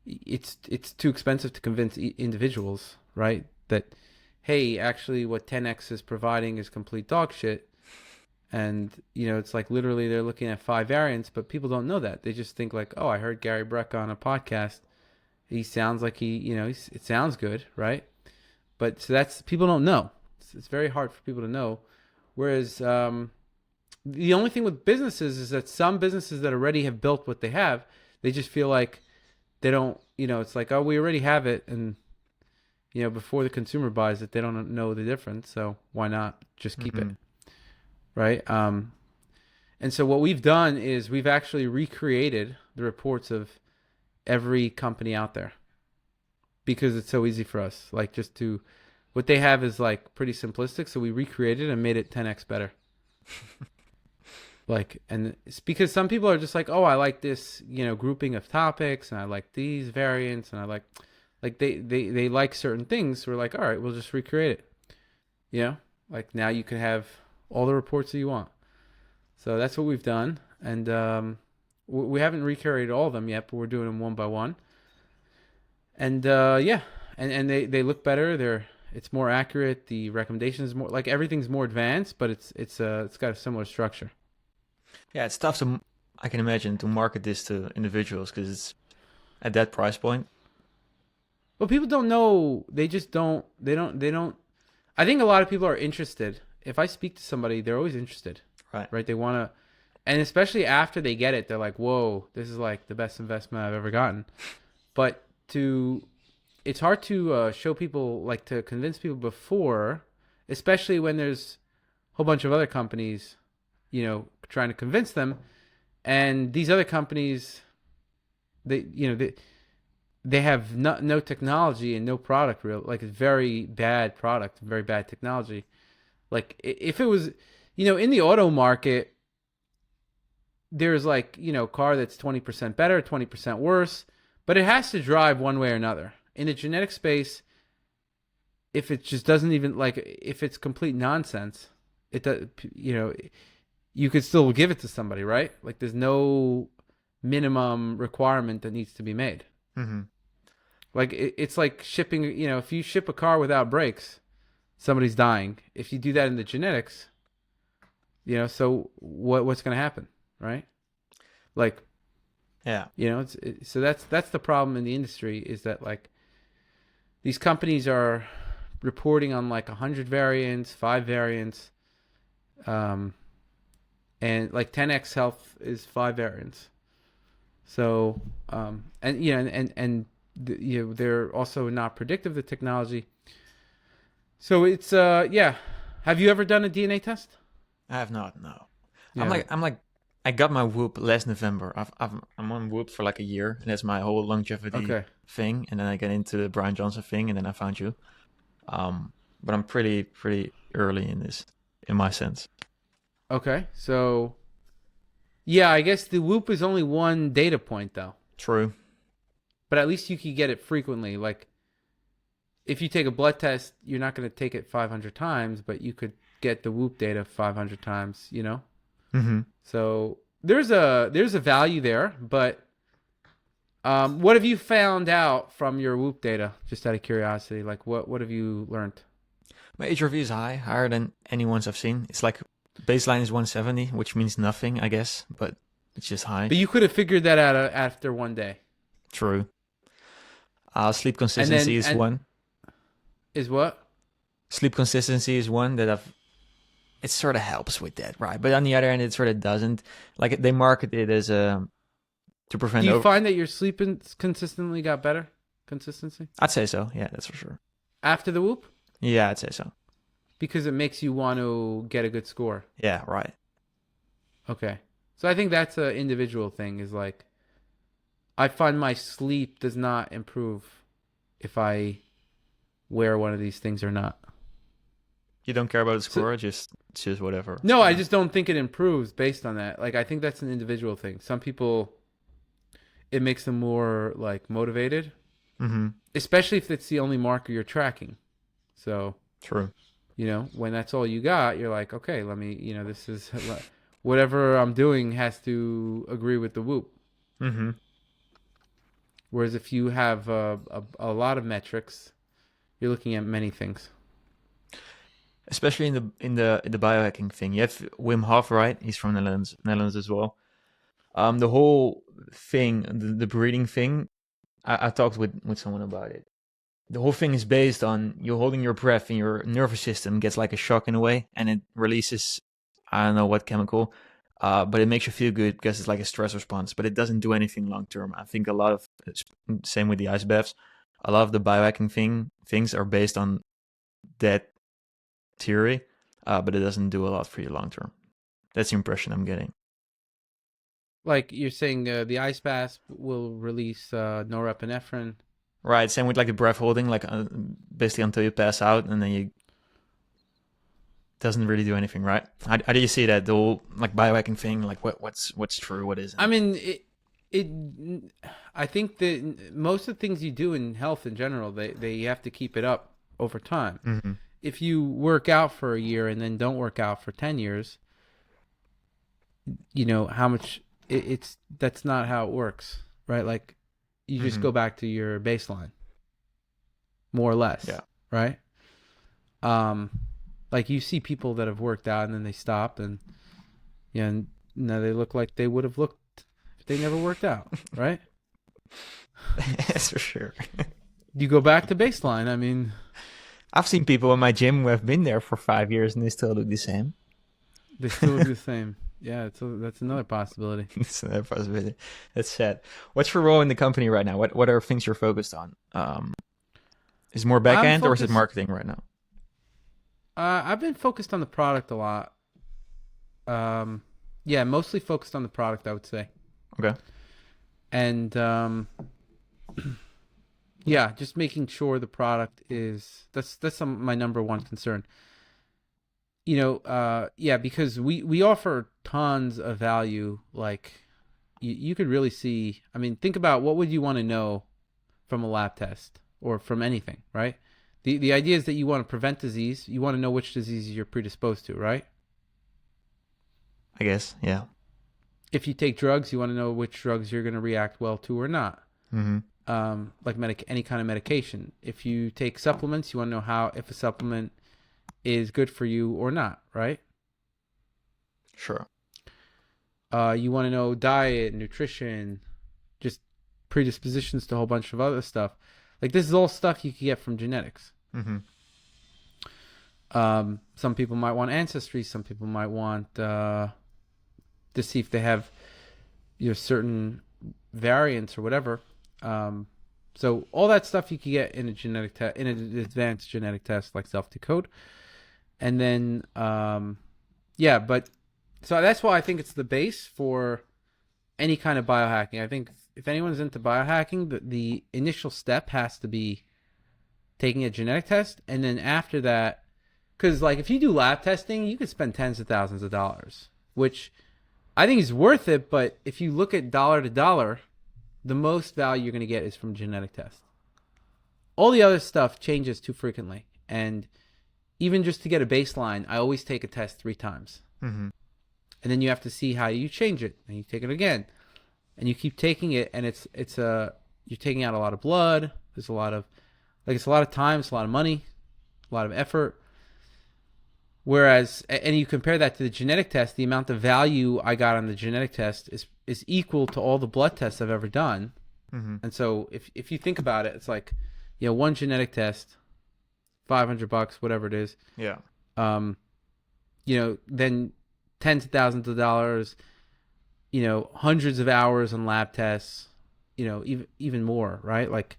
It's too expensive to convince individuals, right? That hey, actually what 10x is providing is complete dog shit. And it's like literally they're looking at 5 variants, but people don't know that. They just think like, oh, I heard Gary Breck on a podcast. He sounds like it sounds good, right? But so that's, people don't know. It's very hard for people to know. Whereas the only thing with businesses is that some businesses that already have built what they have, they just feel like they don't, it's like, oh, we already have it. And, before the consumer buys it, they don't know the difference. So why not just keep it? Right. And so what we've done is we've actually recreated the reports of every company out there because it's so easy for us. Like what they have is like pretty simplistic. So we recreated and made it 10x better. And it's because some people are just like, oh, I like this, grouping of topics, and I like these variants, and I like they like certain things. So we're like, all right, we'll just recreate it. Like now you can have all the reports that you want. So that's what we've done. And we haven't recreated all of them yet, but we're doing them one by one. And and they look better. It's more accurate. The recommendations more, like everything's more advanced, but it's got a similar structure. Yeah, it's tough I can imagine, to market this to individuals because it's at that price point. Well, people don't know. They just don't. They don't. I think a lot of people are interested. If I speak to somebody, they're always interested. Right. They want to, and especially after they get it, they're like, whoa, this is like the best investment I've ever gotten. But it's hard to show people, like to convince people before, especially when there's a whole bunch of other companies, trying to convince them. And these other companies, they have no technology and no product like it's very bad product, very bad technology. Like if it was, in the auto market, there's like, car that's 20% better, 20% worse, but it has to drive one way or another. In the genetic space, if it just doesn't even, like, if it's complete nonsense, it does, you could still give it to somebody, right? Like there's no minimum requirement that needs to be made. Mm-hmm. Like it's like shipping, if you ship a car without brakes, somebody's dying. If you do that in the genetics, so what's going to happen, right? Like, yeah, so that's the problem in the industry, is that like these companies are reporting on like 100 variants, 5 variants, and like 10x Health is 5 variants. So they're also not predictive, the technology. So it's Have you ever done a DNA test? I have not. No. Yeah. I'm like I got my Whoop last November. I'm on Whoop for like a year, and that's my whole longevity thing. And then I get into the Brian Johnson thing, and then I found you. But I'm pretty early in this, in my sense. Okay, so yeah, I guess the Whoop is only one data point though. True. But at least you can get it frequently. Like if you take a blood test, you're not going to take it 500 times, but you could get the Whoop data 500 times, Mm-hmm. So there's a value there, but what have you found out from your Whoop data, just out of curiosity? Like what have you learned? My HRV is higher than anyone's I've seen. It's like baseline is 170, which means nothing, I guess, but it's just high. But you could have figured that out after one day. True. Sleep consistency is one. Is what? Sleep consistency is one that I've it sort of helps with that, right? But on the other hand, it sort of doesn't. Like they market it as a to prevent. Do you find that your sleeping consistently got better? Consistency I'd say so. Yeah, that's for sure. after the whoop, Yeah, I'd say so. because it makes you want to get a good score. Yeah, right. Okay, so I think that's an individual thing. Is like, I find my sleep does not improve if I wear one of these things or not. You don't care about the So, score, just whatever. no, I just don't think it improves based on that. Like, I think that's an individual thing. Some people, it makes them more like motivated, Mm-hmm. especially if it's the only marker you're tracking. So, True. when that's all you got, you're like, okay, let me, this is whatever I'm doing has to agree with the whoop. Mm-hmm. Whereas if you have a lot of metrics, you're looking at many things. Especially in the biohacking thing, you have Wim Hof, right? He's from Netherlands as well. The whole thing, the breathing thing, I talked with someone about it. The whole thing is based on you holding your breath and your nervous system gets like a shock in a way, and it releases, I don't know what chemical, but it makes you feel good because it's like a stress response, but it doesn't do anything long term. I think a lot of, same with the ice baths, a lot of the biohacking things are based on that theory, but it doesn't do a lot for you long term. That's the impression I'm getting. Like you're saying, the ice bath will release norepinephrine. Right, same with like the breath holding, like basically until you pass out, and then you doesn't really do anything, right? How do you see that the whole like biohacking thing? Like what's true, what isn't? I mean, I think that most of the things you do in health in general, they have to keep it up over time. Mm-hmm. If you work out for a year and then don't work out for 10 years, how much that's not how it works, right? Like you just go back to your baseline, more or less. Yeah. Right. Like you see people that have worked out and then they stop, and and now they look like they would have looked if they never worked out, right? That's for sure. You go back to baseline. I mean, I've seen people in my gym who have been there for 5 years and they still look the same. they still look the same. Yeah, that's another possibility. That's another possibility. That's sad. What's your role in the company right now? What are things you're focused on? Is it more back end or is it marketing right now? I've been focused on the product a lot. Yeah, mostly focused on the product, I would say. Okay. And yeah, just making sure the product is that's my number one concern. Yeah, because we offer tons of value. Like you could really see. I mean, think about what would you want to know from a lab test or from anything, right? The idea is that you want to prevent disease. You want to know which diseases you're predisposed to, right? I guess, yeah. If you take drugs, you want to know which drugs you're going to react well to or not. Mm-hmm. Like any kind of medication. If you take supplements, you want to know if a supplement is good for you or not, right? Sure. You want to know diet, nutrition, just predispositions to a whole bunch of other stuff. Like this is all stuff you can get from genetics. Mm-hmm. Some people might want ancestry. Some people might want to see if they have certain variants or whatever. So all that stuff you can get in a genetic test, in an advanced genetic test like Self-Decode. And then, yeah, but so that's why I think it's the base for any kind of biohacking. I think if anyone's into biohacking, the initial step has to be taking a genetic test. And then after that, because like if you do lab testing, you could spend tens of thousands of dollars, which I think is worth it. But if you look at dollar to dollar, the most value you're going to get is from genetic test. All the other stuff changes too frequently. And even just to get a baseline, I always take a test 3 times. Mm-hmm. And then you have to see how you change it. And you take it again. And you keep taking it, and you're taking out a lot of blood. There's a lot of time, it's a lot of money, a lot of effort. Whereas, and you compare that to the genetic test, the amount of value I got on the genetic test is equal to all the blood tests I've ever done. Mm-hmm. And so if you think about it, it's like, one genetic test, $500, whatever it is. Yeah. then tens of thousands of dollars, hundreds of hours on lab tests, even more, right? Like,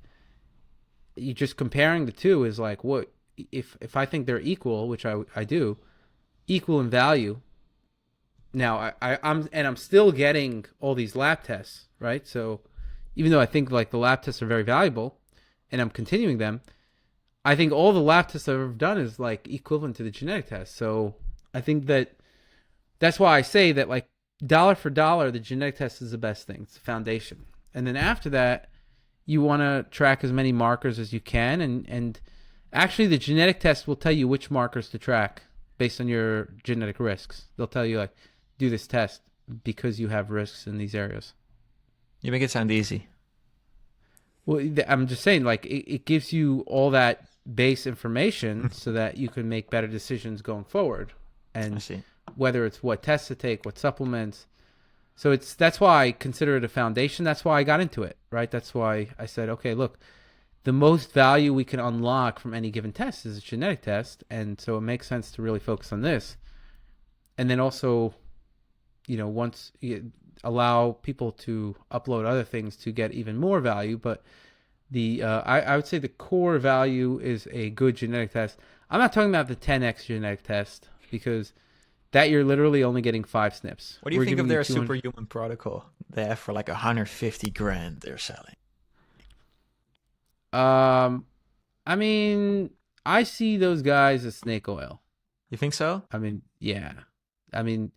you just comparing the two is like, what if I think they're equal, which I do, equal in value. Now I'm still getting all these lab tests, right? So even though I think like the lab tests are very valuable, and I'm continuing them, I think all the lab tests I've ever done is like equivalent to the genetic test. So I think that's why I say that, like, dollar for dollar, the genetic test is the best thing. It's the foundation. And then after that, you want to track as many markers as you can. And actually, the genetic test will tell you which markers to track based on your genetic risks. They'll tell you, like, do this test because you have risks in these areas. You make it sound easy. Well, I'm just saying, like, it gives you all that base information so that you can make better decisions going forward. And I see. Whether it's what tests to take, what supplements. So that's why I consider it a foundation. That's why I got into it, right? That's why I said, okay, look, the most value we can unlock from any given test is a genetic test. And so it makes sense to really focus on this. And then also, once you allow people to upload other things to get even more value. But I would say the core value is a good genetic test. I'm not talking about the 10x genetic test, because that you're literally only getting 5 SNPs. What do you think of their superhuman protocol? They have for like 150 grand they're selling. I mean, I see those guys as snake oil. You think so? I mean, yeah. I mean,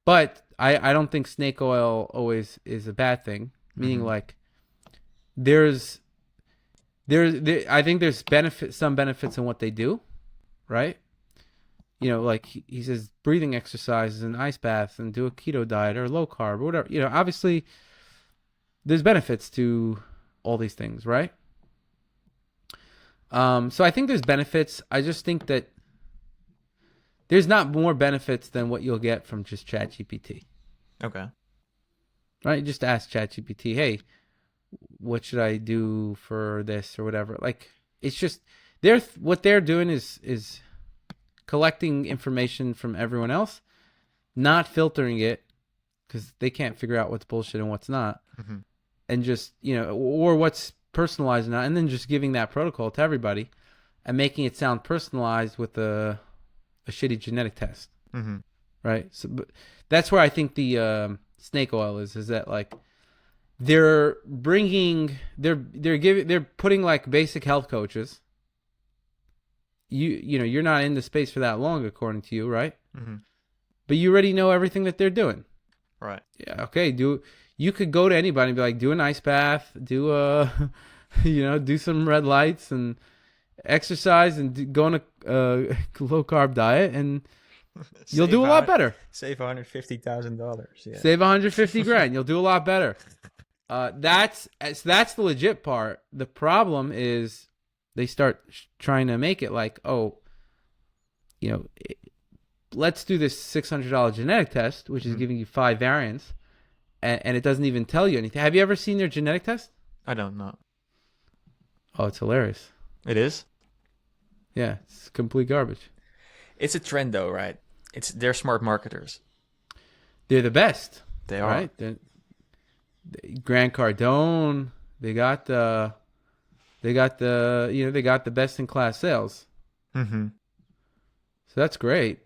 but I don't think snake oil always is a bad thing. Meaning, like, I think there's some benefits in what they do, right? Like he says, breathing exercises and ice baths and do a keto diet or low carb or whatever. Obviously there's benefits to all these things, right? So I think there's benefits. I just think that there's not more benefits than what you'll get from just ChatGPT. Okay. Right? Just ask ChatGPT, hey, what should I do for this or whatever? Like, it's just what they're doing is collecting information from everyone else, not filtering it, because they can't figure out what's bullshit and what's not, and just, or what's personalized or not, and then just giving that protocol to everybody and making it sound personalized with a shitty genetic test, right? So, but that's where I think the snake oil is that, like, they're putting like basic health coaches. You're not in the space for that long, according to you, right? But you already know everything that they're doing, right? Yeah. Okay. You could go to anybody and be like, do an ice bath, do do some red lights and exercise and go on a low carb diet, and you'll do a lot better. Save $150,000. Yeah. Save 150 grand. You'll do a lot better. That's the legit part. The problem is they start trying to make it like, let's do this $600 genetic test, which is giving you 5 variants, and it doesn't even tell you anything. Have you ever seen their genetic test? I don't know. Oh, it's hilarious. It is? Yeah, it's complete garbage. It's a trend, though, right? They're smart marketers. They're the best. They are. Right? Grant Cardone. They got the best in class sales. So that's great.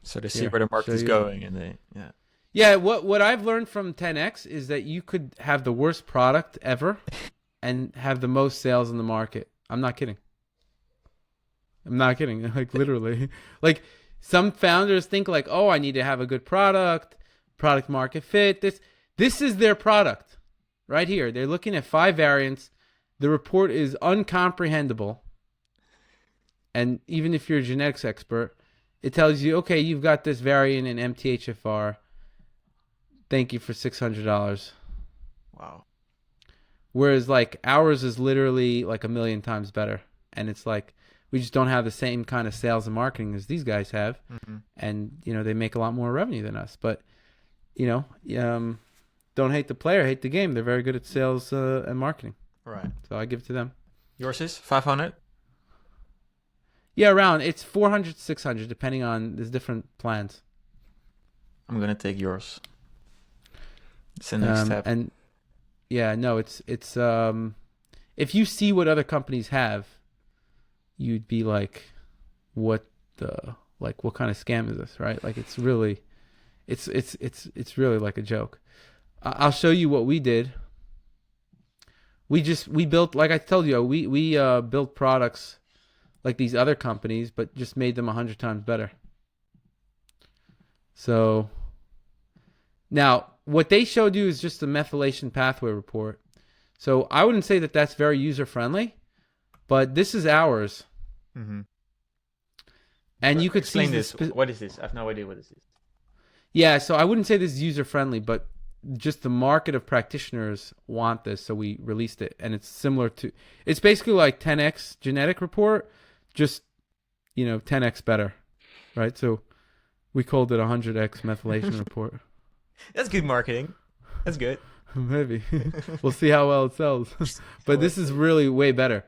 So they see where the market is going, and Yeah, what I've learned from 10x is that you could have the worst product ever and have the most sales in the market. I'm not kidding. Like, literally. Like, some founders think like, oh, I need to have a good product market fit. This is their product right here. They're looking at 5 variants. The report is uncomprehendable. And even if you're a genetics expert, it tells you, okay, you've got this variant in MTHFR. Thank you for $600. Wow. Whereas, like, ours is literally like 1 million times better. And it's like, we just don't have the same kind of sales and marketing as these guys have. And, they make a lot more revenue than us. But, don't hate the player, hate the game. They're very good at sales and marketing. Right. So I give it to them. Yours is 500? Yeah, around it's 400 to 600 depending on there's different plans. I'm gonna take yours. It's the next step. And yeah, no, it's if you see what other companies have, you'd be like, what kind of scam is this, right? Like it's really it's really like a joke. I'll show you what we did. We built, like I told you, we built products like these other companies, but just made them 100 times better. So now what they showed you is just a methylation pathway report. So I wouldn't say that that's very user friendly, but this is ours. Mm-hmm. And But you could explain see this. What is this? I have no idea what this is. Yeah, so I wouldn't say this is user friendly, but just the market of practitioners want this, so we released it. And it's similar to, it's basically like 10x genetic report, just 10x better, right? So we called it 100x methylation report. That's good marketing. That's good. Maybe we'll see how well it sells. But this is really way better.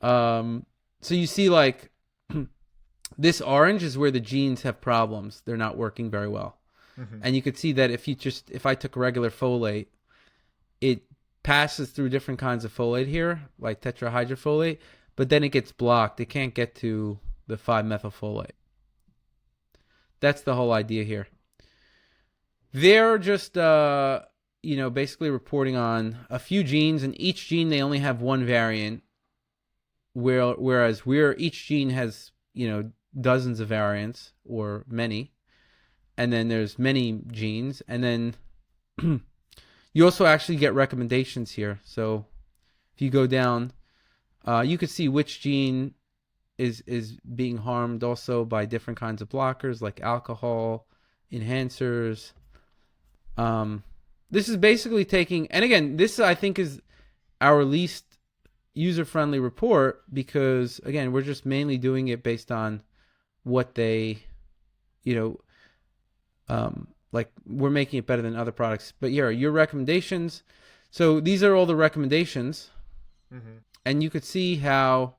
So you see, like this orange is where the genes have problems; they're not working very well. Mm-hmm. And you could see that if I took regular folate, it passes through different kinds of folate here, like tetrahydrofolate, but then it gets blocked. It can't get to the 5-methylfolate. That's the whole idea here. They're just, basically reporting on a few genes, and each gene, they only have one variant, whereas each gene has, dozens of variants or many. And then there's many genes. And then you also actually get recommendations here. So if you go down, you could see which gene is being harmed also by different kinds of blockers like alcohol, enhancers. This is basically taking, and again, this I think is our least user-friendly report because, again, we're just mainly doing it based on what they, like we're making it better than other products. But yeah, your recommendations. So these are all the recommendations. Mm-hmm. And you could see how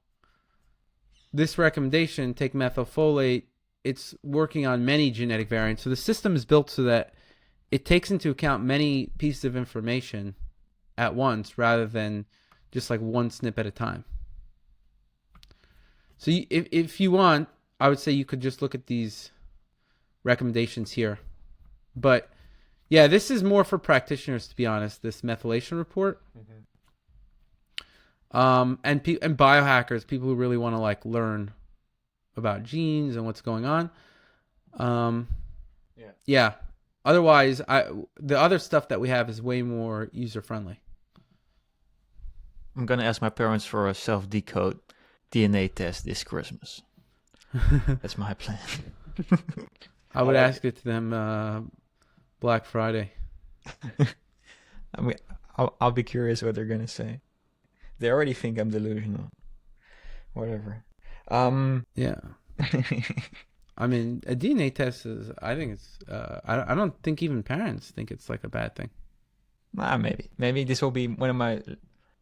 this recommendation, take methylfolate, it's working on many genetic variants. So the system is built so that it takes into account many pieces of information at once rather than just like one snip at a time. So if you want, I would say you could just look at these recommendations here. But yeah, this is more for practitioners, to be honest, this methylation report. Mm-hmm. And biohackers, people who really want to like learn about genes and what's going on. Yeah. Otherwise, the other stuff that we have is way more user friendly. I'm gonna ask my parents for a Self-Decode DNA test this Christmas. That's my plan. I would ask it to them Black Friday. I mean, I'll be curious what they're gonna say. They already think I'm delusional. Whatever. Yeah. I mean, a DNA test is. I think it's. I don't think even parents think it's like a bad thing. Maybe this will be one of my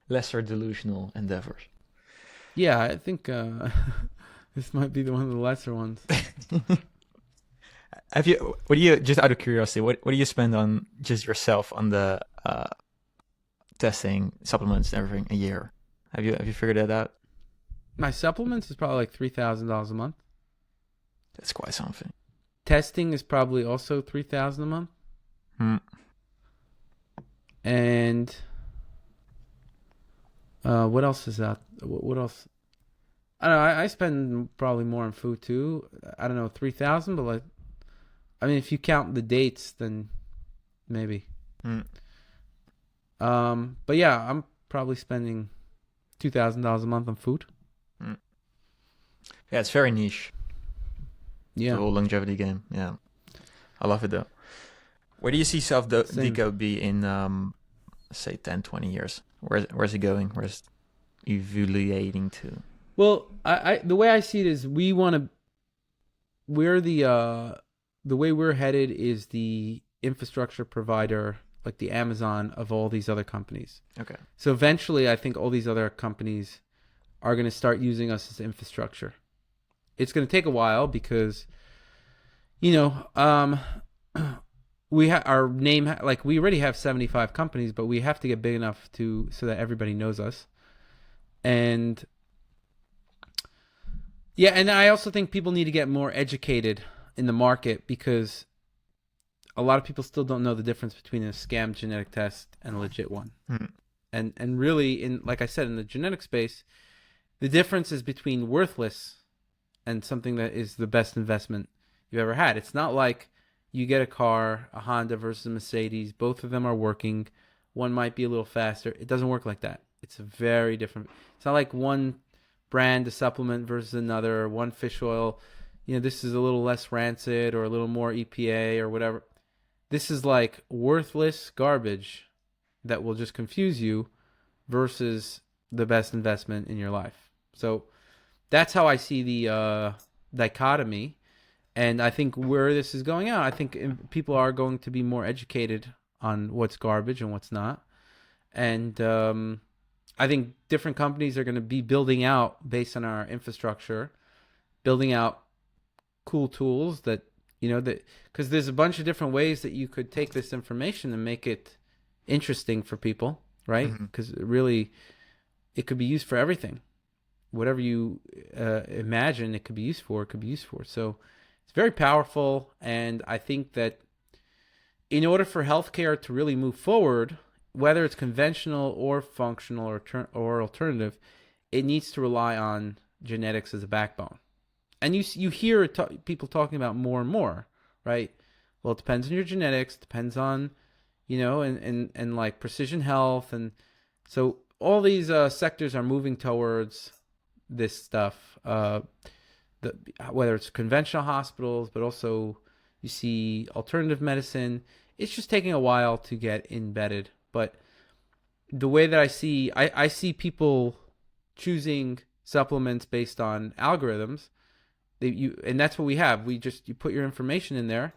lesser delusional endeavors. Yeah, I think this might be one of the lesser ones. What do you, just out of curiosity, what do you spend on just yourself on the testing, supplements, and everything a year? Have you figured that out? My supplements is probably like $3,000 a month. That's quite something. Testing is probably also $3,000 a month. And what else is out? What else? I don't know. I spend probably more on food too. I don't know, 3,000, but like, I mean, if you count the dates, then maybe. But yeah, I'm probably spending $2,000 a month on food. Yeah, it's very niche. Yeah, the whole longevity game. Yeah, I love it though. Where do you see Self-Decode be in, say, 10, 20 years? Where's it going? Where's it evaluating to? Well, I the way I see it is the way we're headed is the infrastructure provider, like the Amazon of all these other companies. Okay. So eventually, I think all these other companies are going to start using us as infrastructure. it's going to take a while because, you know, we our name, like we already have 75 companies, but we have to get big enough so that everybody knows us. And yeah, and I also think people need to get more educated in the market because a lot of people still don't know the difference between a scam genetic test and a legit one. And really, in like I said, in the genetic space, the difference is between worthless and something that is the best investment you've ever had. It's not like you get a car, a Honda versus a Mercedes. Both of them are working. One might be a little faster. It doesn't work like that. It's a very different. It's not like one brand, a supplement versus another, or one fish oil. You know, this is a little less rancid or a little more EPA or whatever. This is like worthless garbage that will just confuse you versus the best investment in your life. So that's how I see the dichotomy. And I think where this is going out, I think people are going to be more educated on what's garbage and what's not. And I think different companies are going to be building out, based on our infrastructure, building out cool tools that, you know, that because there's a bunch of different ways that you could take this information and make it interesting for people, right? Because really, it could be used for everything. Whatever you imagine it could be used for, it could be used for. So it's very powerful. And I think that in order for healthcare to really move forward, whether it's conventional or functional or alternative, it needs to rely on genetics as a backbone. And you hear people talking about more and more, right? Well, it depends on your genetics, depends on, you know, and like precision health. And so all these sectors are moving towards this stuff, whether it's conventional hospitals, but also you see alternative medicine. It's just taking a while to get embedded. But the way that I see people choosing supplements based on algorithms, and that's what we have. You put your information in there,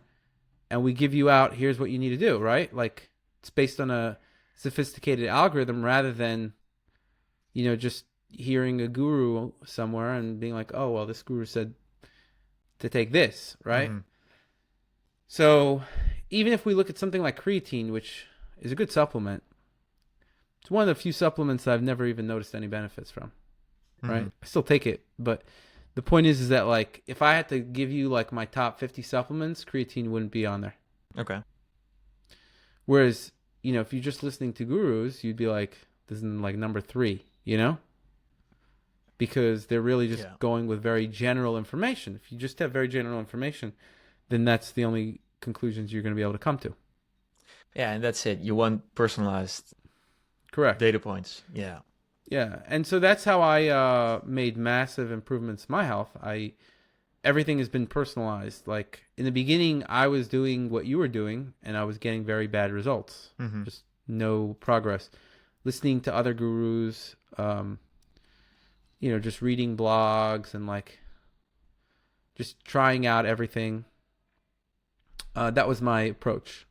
and we give you out, here's what you need to do, right? Like it's based on a sophisticated algorithm rather than, you know, just hearing a guru somewhere and being like, oh, well, this guru said to take this, right? So even if we look at something like creatine, which is a good supplement, it's one of the few supplements that I've never even noticed any benefits from, right? I still take it, but the point is that like if I had to give you like my top 50 supplements, creatine wouldn't be on there. Okay. Whereas, you know, if you're just listening to gurus, you'd be like, this is like number 3, you know? Because they're really just going with very general information. If you just have very general information, then that's the only conclusions you're going to be able to come to. Yeah, and that's it. You want personalized data points. Yeah. Yeah, and so that's how I made massive improvements in my health. Everything has been personalized. Like in the beginning, I was doing what you were doing, and I was getting very bad results. Just no progress. Listening to other gurus, you know, just reading blogs and like just trying out everything. That was my approach.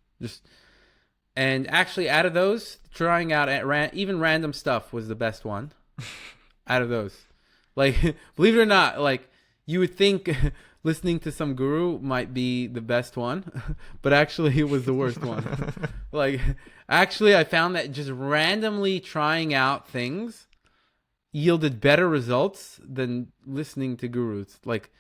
And actually, out of those, trying out even random stuff was the best one. Out of those, like, believe it or not, like you would think listening to some guru might be the best one, but actually, it was the worst one. Like, actually, I found that just randomly trying out things yielded better results than listening to gurus. Like,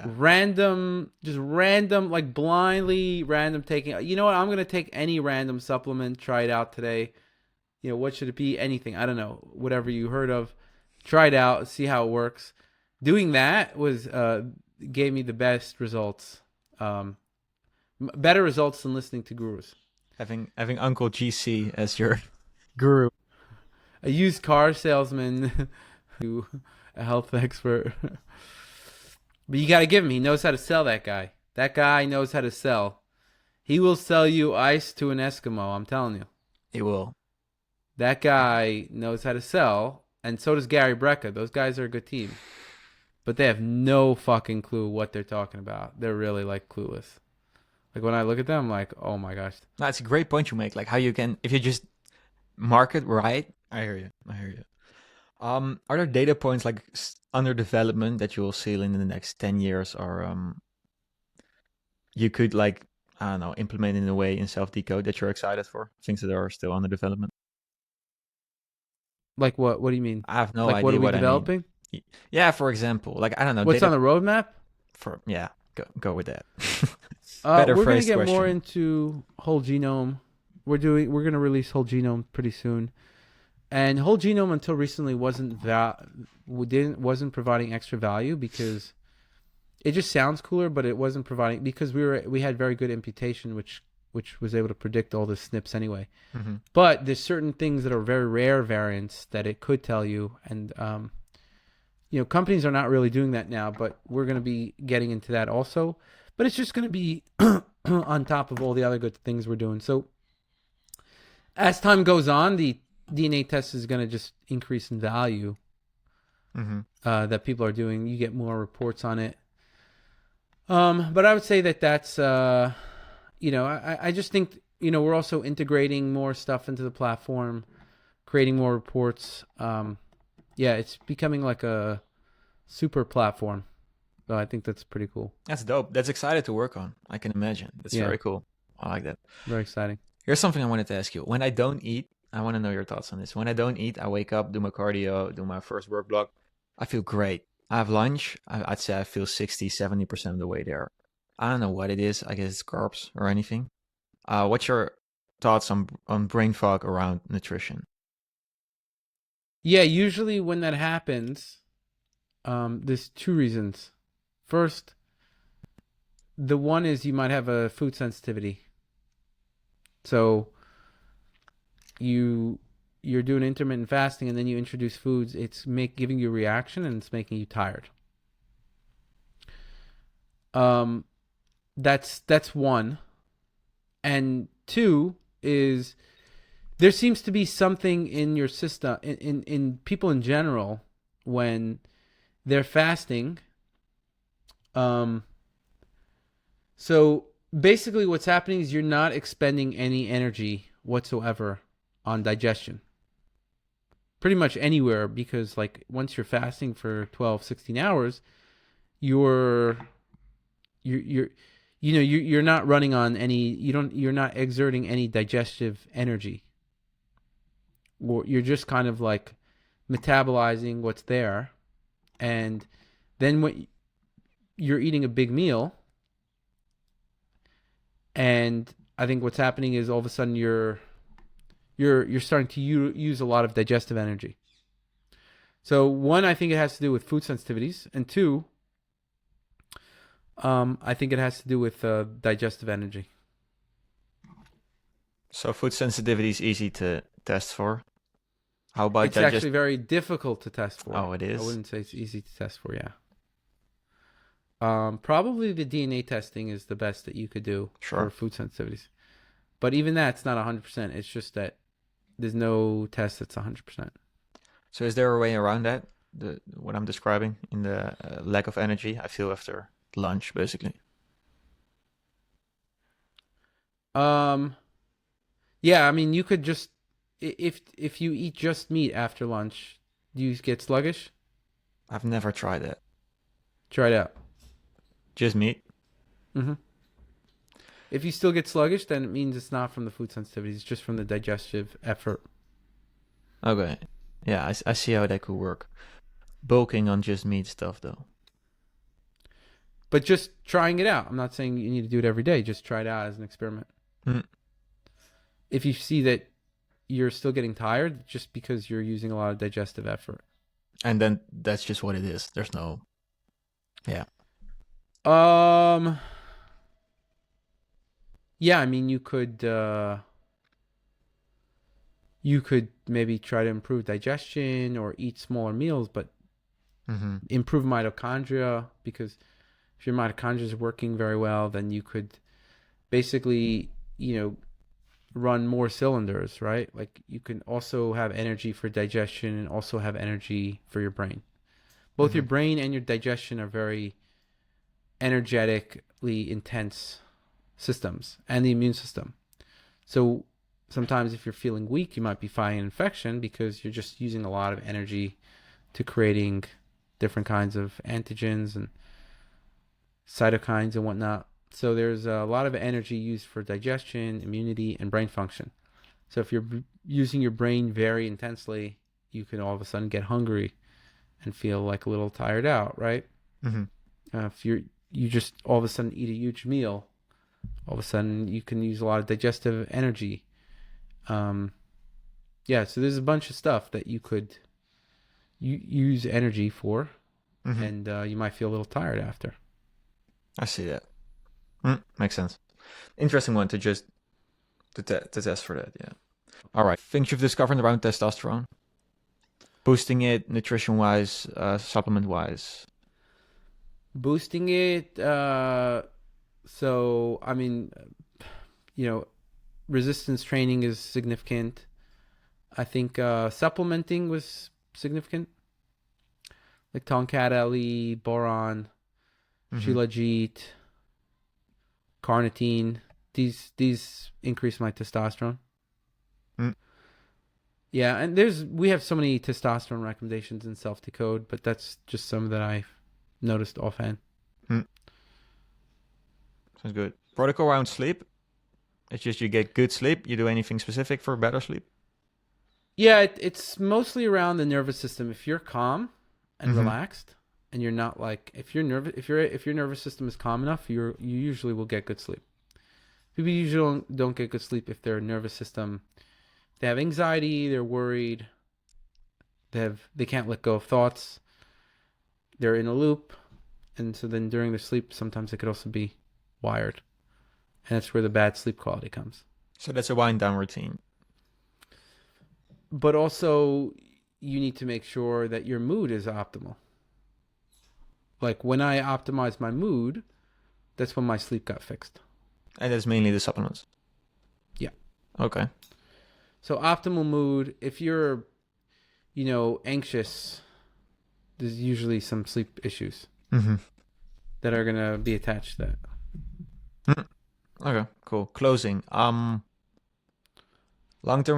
random, like blindly random taking. You know what? I'm going to take any random supplement, try it out today. You know, what should it be? Anything. I don't know. Whatever you heard of. Try it out. See how it works. Doing that gave me the best results. Better results than listening to gurus. Having Uncle GC as your guru. A used car salesman, a health expert. But you got to give him. He knows how to sell, that guy. That guy knows how to sell. He will sell you ice to an Eskimo, I'm telling you. He will. That guy knows how to sell, and so does Gary Brecka. Those guys are a good team. But they have no fucking clue what they're talking about. They're really, like, clueless. Like, when I look at them, I'm like, oh my gosh. That's a great point you make. Like, how you can, if you just market right. I hear you. Are there data points like under development that you will see in the next 10 years, or you could like, I don't know, implement in a way in self-decode that you're excited for? Things that are still under development. Like what? What do you mean? I have no Like what are idea we what I mean. developing? Yeah, for example, like I don't know, What's on data the roadmap? for yeah, go with that. Better We're gonna phrased get more question. into whole genome. We're gonna release whole genome pretty soon. And whole genome until recently wasn't providing extra value because it just sounds cooler, but it wasn't providing because we had very good imputation, which was able to predict all the SNPs anyway. Mm-hmm. But there's certain things that are very rare variants that it could tell you, and companies are not really doing that now, but we're going to be getting into that also. But it's just going to be on top of all the other good things we're doing. So as time goes on, the DNA test is going to just increase in value that people are doing. You get more reports on it. But I would say that's, I just think, we're also integrating more stuff into the platform, creating more reports. It's becoming like a super platform. So I think that's pretty cool. That's dope. That's excited to work on. I can imagine. That's very cool. I like that. Very exciting. Here's something I wanted to ask you. When I don't eat, I want to know your thoughts on this. When I don't eat, I wake up, do my cardio, do my first work block. I feel great. I have lunch. I'd say I feel 60, 70% of the way there. I don't know what it is. I guess it's carbs or anything. What's your thoughts on brain fog around nutrition? Yeah, usually when that happens, there's two reasons. First, the one is you might have a food sensitivity. So you're doing intermittent fasting and then you introduce foods, it's giving you a reaction and it's making you tired. That's one. And two is there seems to be something in your system, in people in general, when they're fasting. So basically what's happening is you're not expending any energy whatsoever on digestion. Pretty much anywhere, because like once you're fasting for 12, 16 hours, you're not running on any, you're not exerting any digestive energy. Or you're just kind of like metabolizing what's there. And then when you're eating a big meal, and I think what's happening is all of a sudden you're starting to use a lot of digestive energy. So one, I think it has to do with food sensitivities, and two, I think it has to do with digestive energy. So food sensitivity is easy to test for. How about it's actually very difficult to test for. Oh, it is? I wouldn't say it's easy to test for, yeah. Probably the DNA testing is the best that you could do for food sensitivities. But even that's not 100%. It's just that there's no test that's 100%. So is there a way around that? What I'm describing in the lack of energy I feel after lunch, basically. Yeah, I mean, you could just if you eat just meat after lunch, do you get sluggish? I've never tried that. Try it out. Just meat? Mm-hmm. If you still get sluggish, then it means it's not from the food sensitivity. It's just from the digestive effort. Okay. Yeah, I see how that could work. Bulking on just meat stuff, though. But just trying it out. I'm not saying you need to do it every day. Just try it out as an experiment. Mm. If you see that you're still getting tired, just because you're using a lot of digestive effort. And then that's just what it is. There's no... Yeah. Yeah, I mean, you could maybe try to improve digestion or eat smaller meals, but improve mitochondria, because if your mitochondria is working very well, then you could basically, run more cylinders, right? Like you can also have energy for digestion and also have energy for your brain. Both your brain and your digestion are very energetically intense systems, and the immune system. So sometimes if you're feeling weak, you might be fighting an infection because you're just using a lot of energy to creating different kinds of antigens and cytokines and whatnot. So there's a lot of energy used for digestion, immunity, and brain function. So if you're using your brain very intensely, you can all of a sudden get hungry and feel like a little tired out, right? Mm-hmm. If you just all of a sudden eat a huge meal, all of a sudden you can use a lot of digestive energy. Yeah, so there's a bunch of stuff that you could use energy for, Mm-hmm. and you might feel a little tired after. I see that. Makes sense. Interesting one to just to test for that. Yeah. All right. Things you've discovered around testosterone, boosting it nutrition wise, supplement wise. Boosting it, so I mean, resistance training is significant. I think supplementing was significant, like Tongkat Ali, boron, shilajit, carnitine. These increase my testosterone. Yeah, and we have so many testosterone recommendations in Self-Decode, but that's just some that I've noticed offhand. Sounds good. Protocol around sleep. It's just you get good sleep. You do anything specific for better sleep? Yeah, it's mostly around the nervous system. If you're calm and relaxed, and you're not like if your nervous system is calm enough, you usually will get good sleep. People usually don't get good sleep if their nervous system, they have anxiety, they're worried, they can't let go of thoughts, they're in a loop, and so then during their sleep, sometimes it could also be wired, and that's where the bad sleep quality comes. So that's a wind down routine. But also, you need to make sure that your mood is optimal. Like when I optimized my mood, that's when my sleep got fixed. And that's mainly the supplements. Yeah. Okay. So optimal mood, if you're, anxious, there's usually some sleep issues that are going to be attached to that. Okay, cool. Closing. Long-term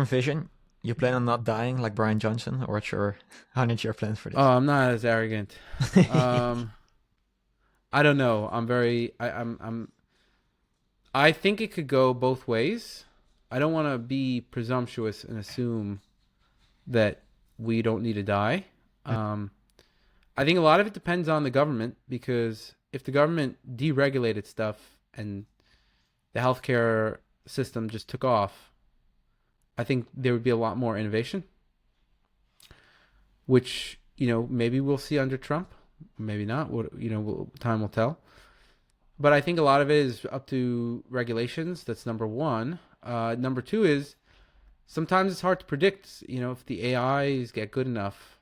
vision. You plan on not dying like Brian Johnson, or what's your 100-year plan for this? Oh, I'm not as arrogant. I don't know. I think it could go both ways. I don't want to be presumptuous and assume that we don't need to die. I think a lot of it depends on the government, because if the government deregulated stuff and the healthcare system just took off, I think there would be a lot more innovation, which, maybe we'll see under Trump, maybe not. Time will tell. But I think a lot of it is up to regulations. That's number one. Number two is sometimes it's hard to predict, if the AIs get good enough,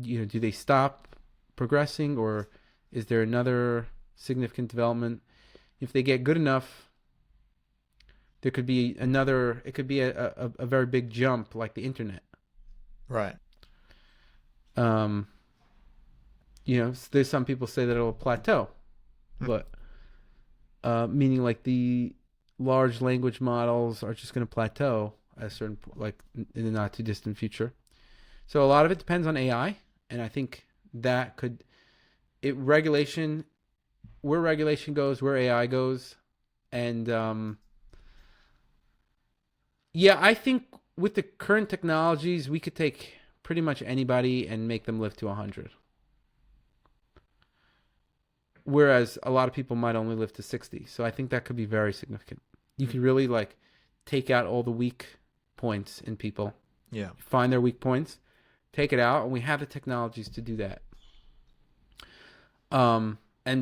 do they stop progressing, or is there another significant development? If they get good enough, there could be it could be a very big jump like the internet. Right. There's some people say that it'll plateau, but meaning like the large language models are just going to plateau at a certain like in the not too distant future. So a lot of it depends on AI, and I think that regulation, where regulation goes, where AI goes, and yeah, I think with the current technologies, we could take pretty much anybody and make them live to 100. Whereas a lot of people might only live to 60. So I think that could be very significant. You could really take out all the weak points in people. Yeah. Find their weak points, take it out, and we have the technologies to do that. And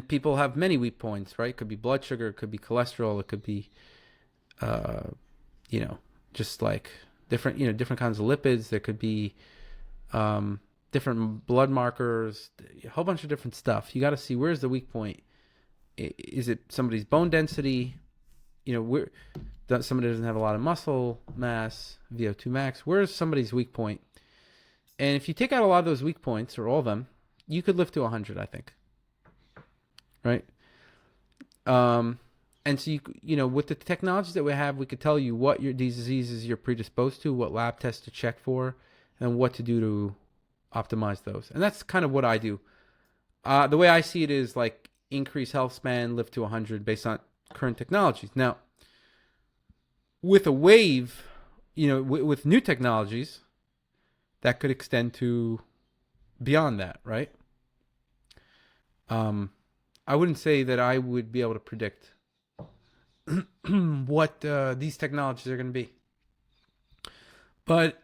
people have many weak points, right? It could be blood sugar, it could be cholesterol, it could be, just like different kinds of lipids. There could be different blood markers, a whole bunch of different stuff. You got to see where's the weak point. Is it somebody's bone density? Where somebody doesn't have a lot of muscle mass, VO2 max. Where's somebody's weak point? And if you take out a lot of those weak points, or all of them, you could live to 100, I think. Right? And so with the technologies that we have, we could tell you what these diseases you're predisposed to, what lab tests to check for, and what to do optimize those. And that's kind of what I do. The way I see it is like increase health span, live to 100 based on current technologies. Now, with a wave, with new technologies, that could extend to beyond that, right? I wouldn't say that I would be able to predict what these technologies are going to be. But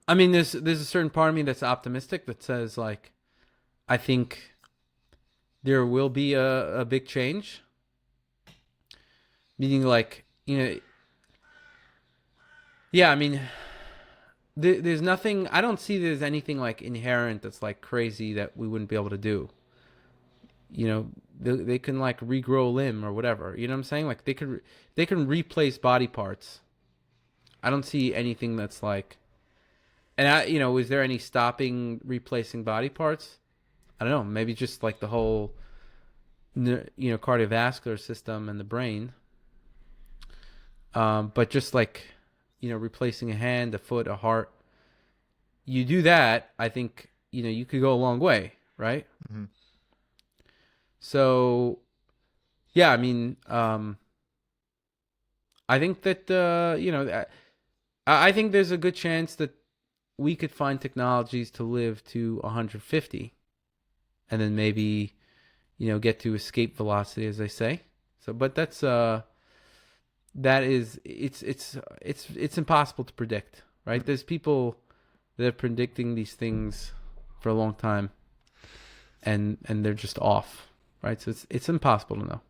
I mean, there's a certain part of me that's optimistic that says like, I think there will be a big change. Meaning like, yeah, I mean, there's nothing, I don't see there's anything like inherent that's like crazy that we wouldn't be able to do. They can like regrow a limb or whatever. You know what I'm saying? Like they can replace body parts. I don't see anything that's like, and is there any stopping replacing body parts? I don't know. Maybe just like the whole, cardiovascular system and the brain. But just like, replacing a hand, a foot, a heart, you do that, I think, you could go a long way, right? Mm-hmm. So, yeah, I mean, I think that, I think there's a good chance that we could find technologies to live to 150 and then maybe, get to escape velocity, as they say. So, but it's impossible to predict, right? There's people that are predicting these things for a long time and they're just off, right? So it's impossible to know.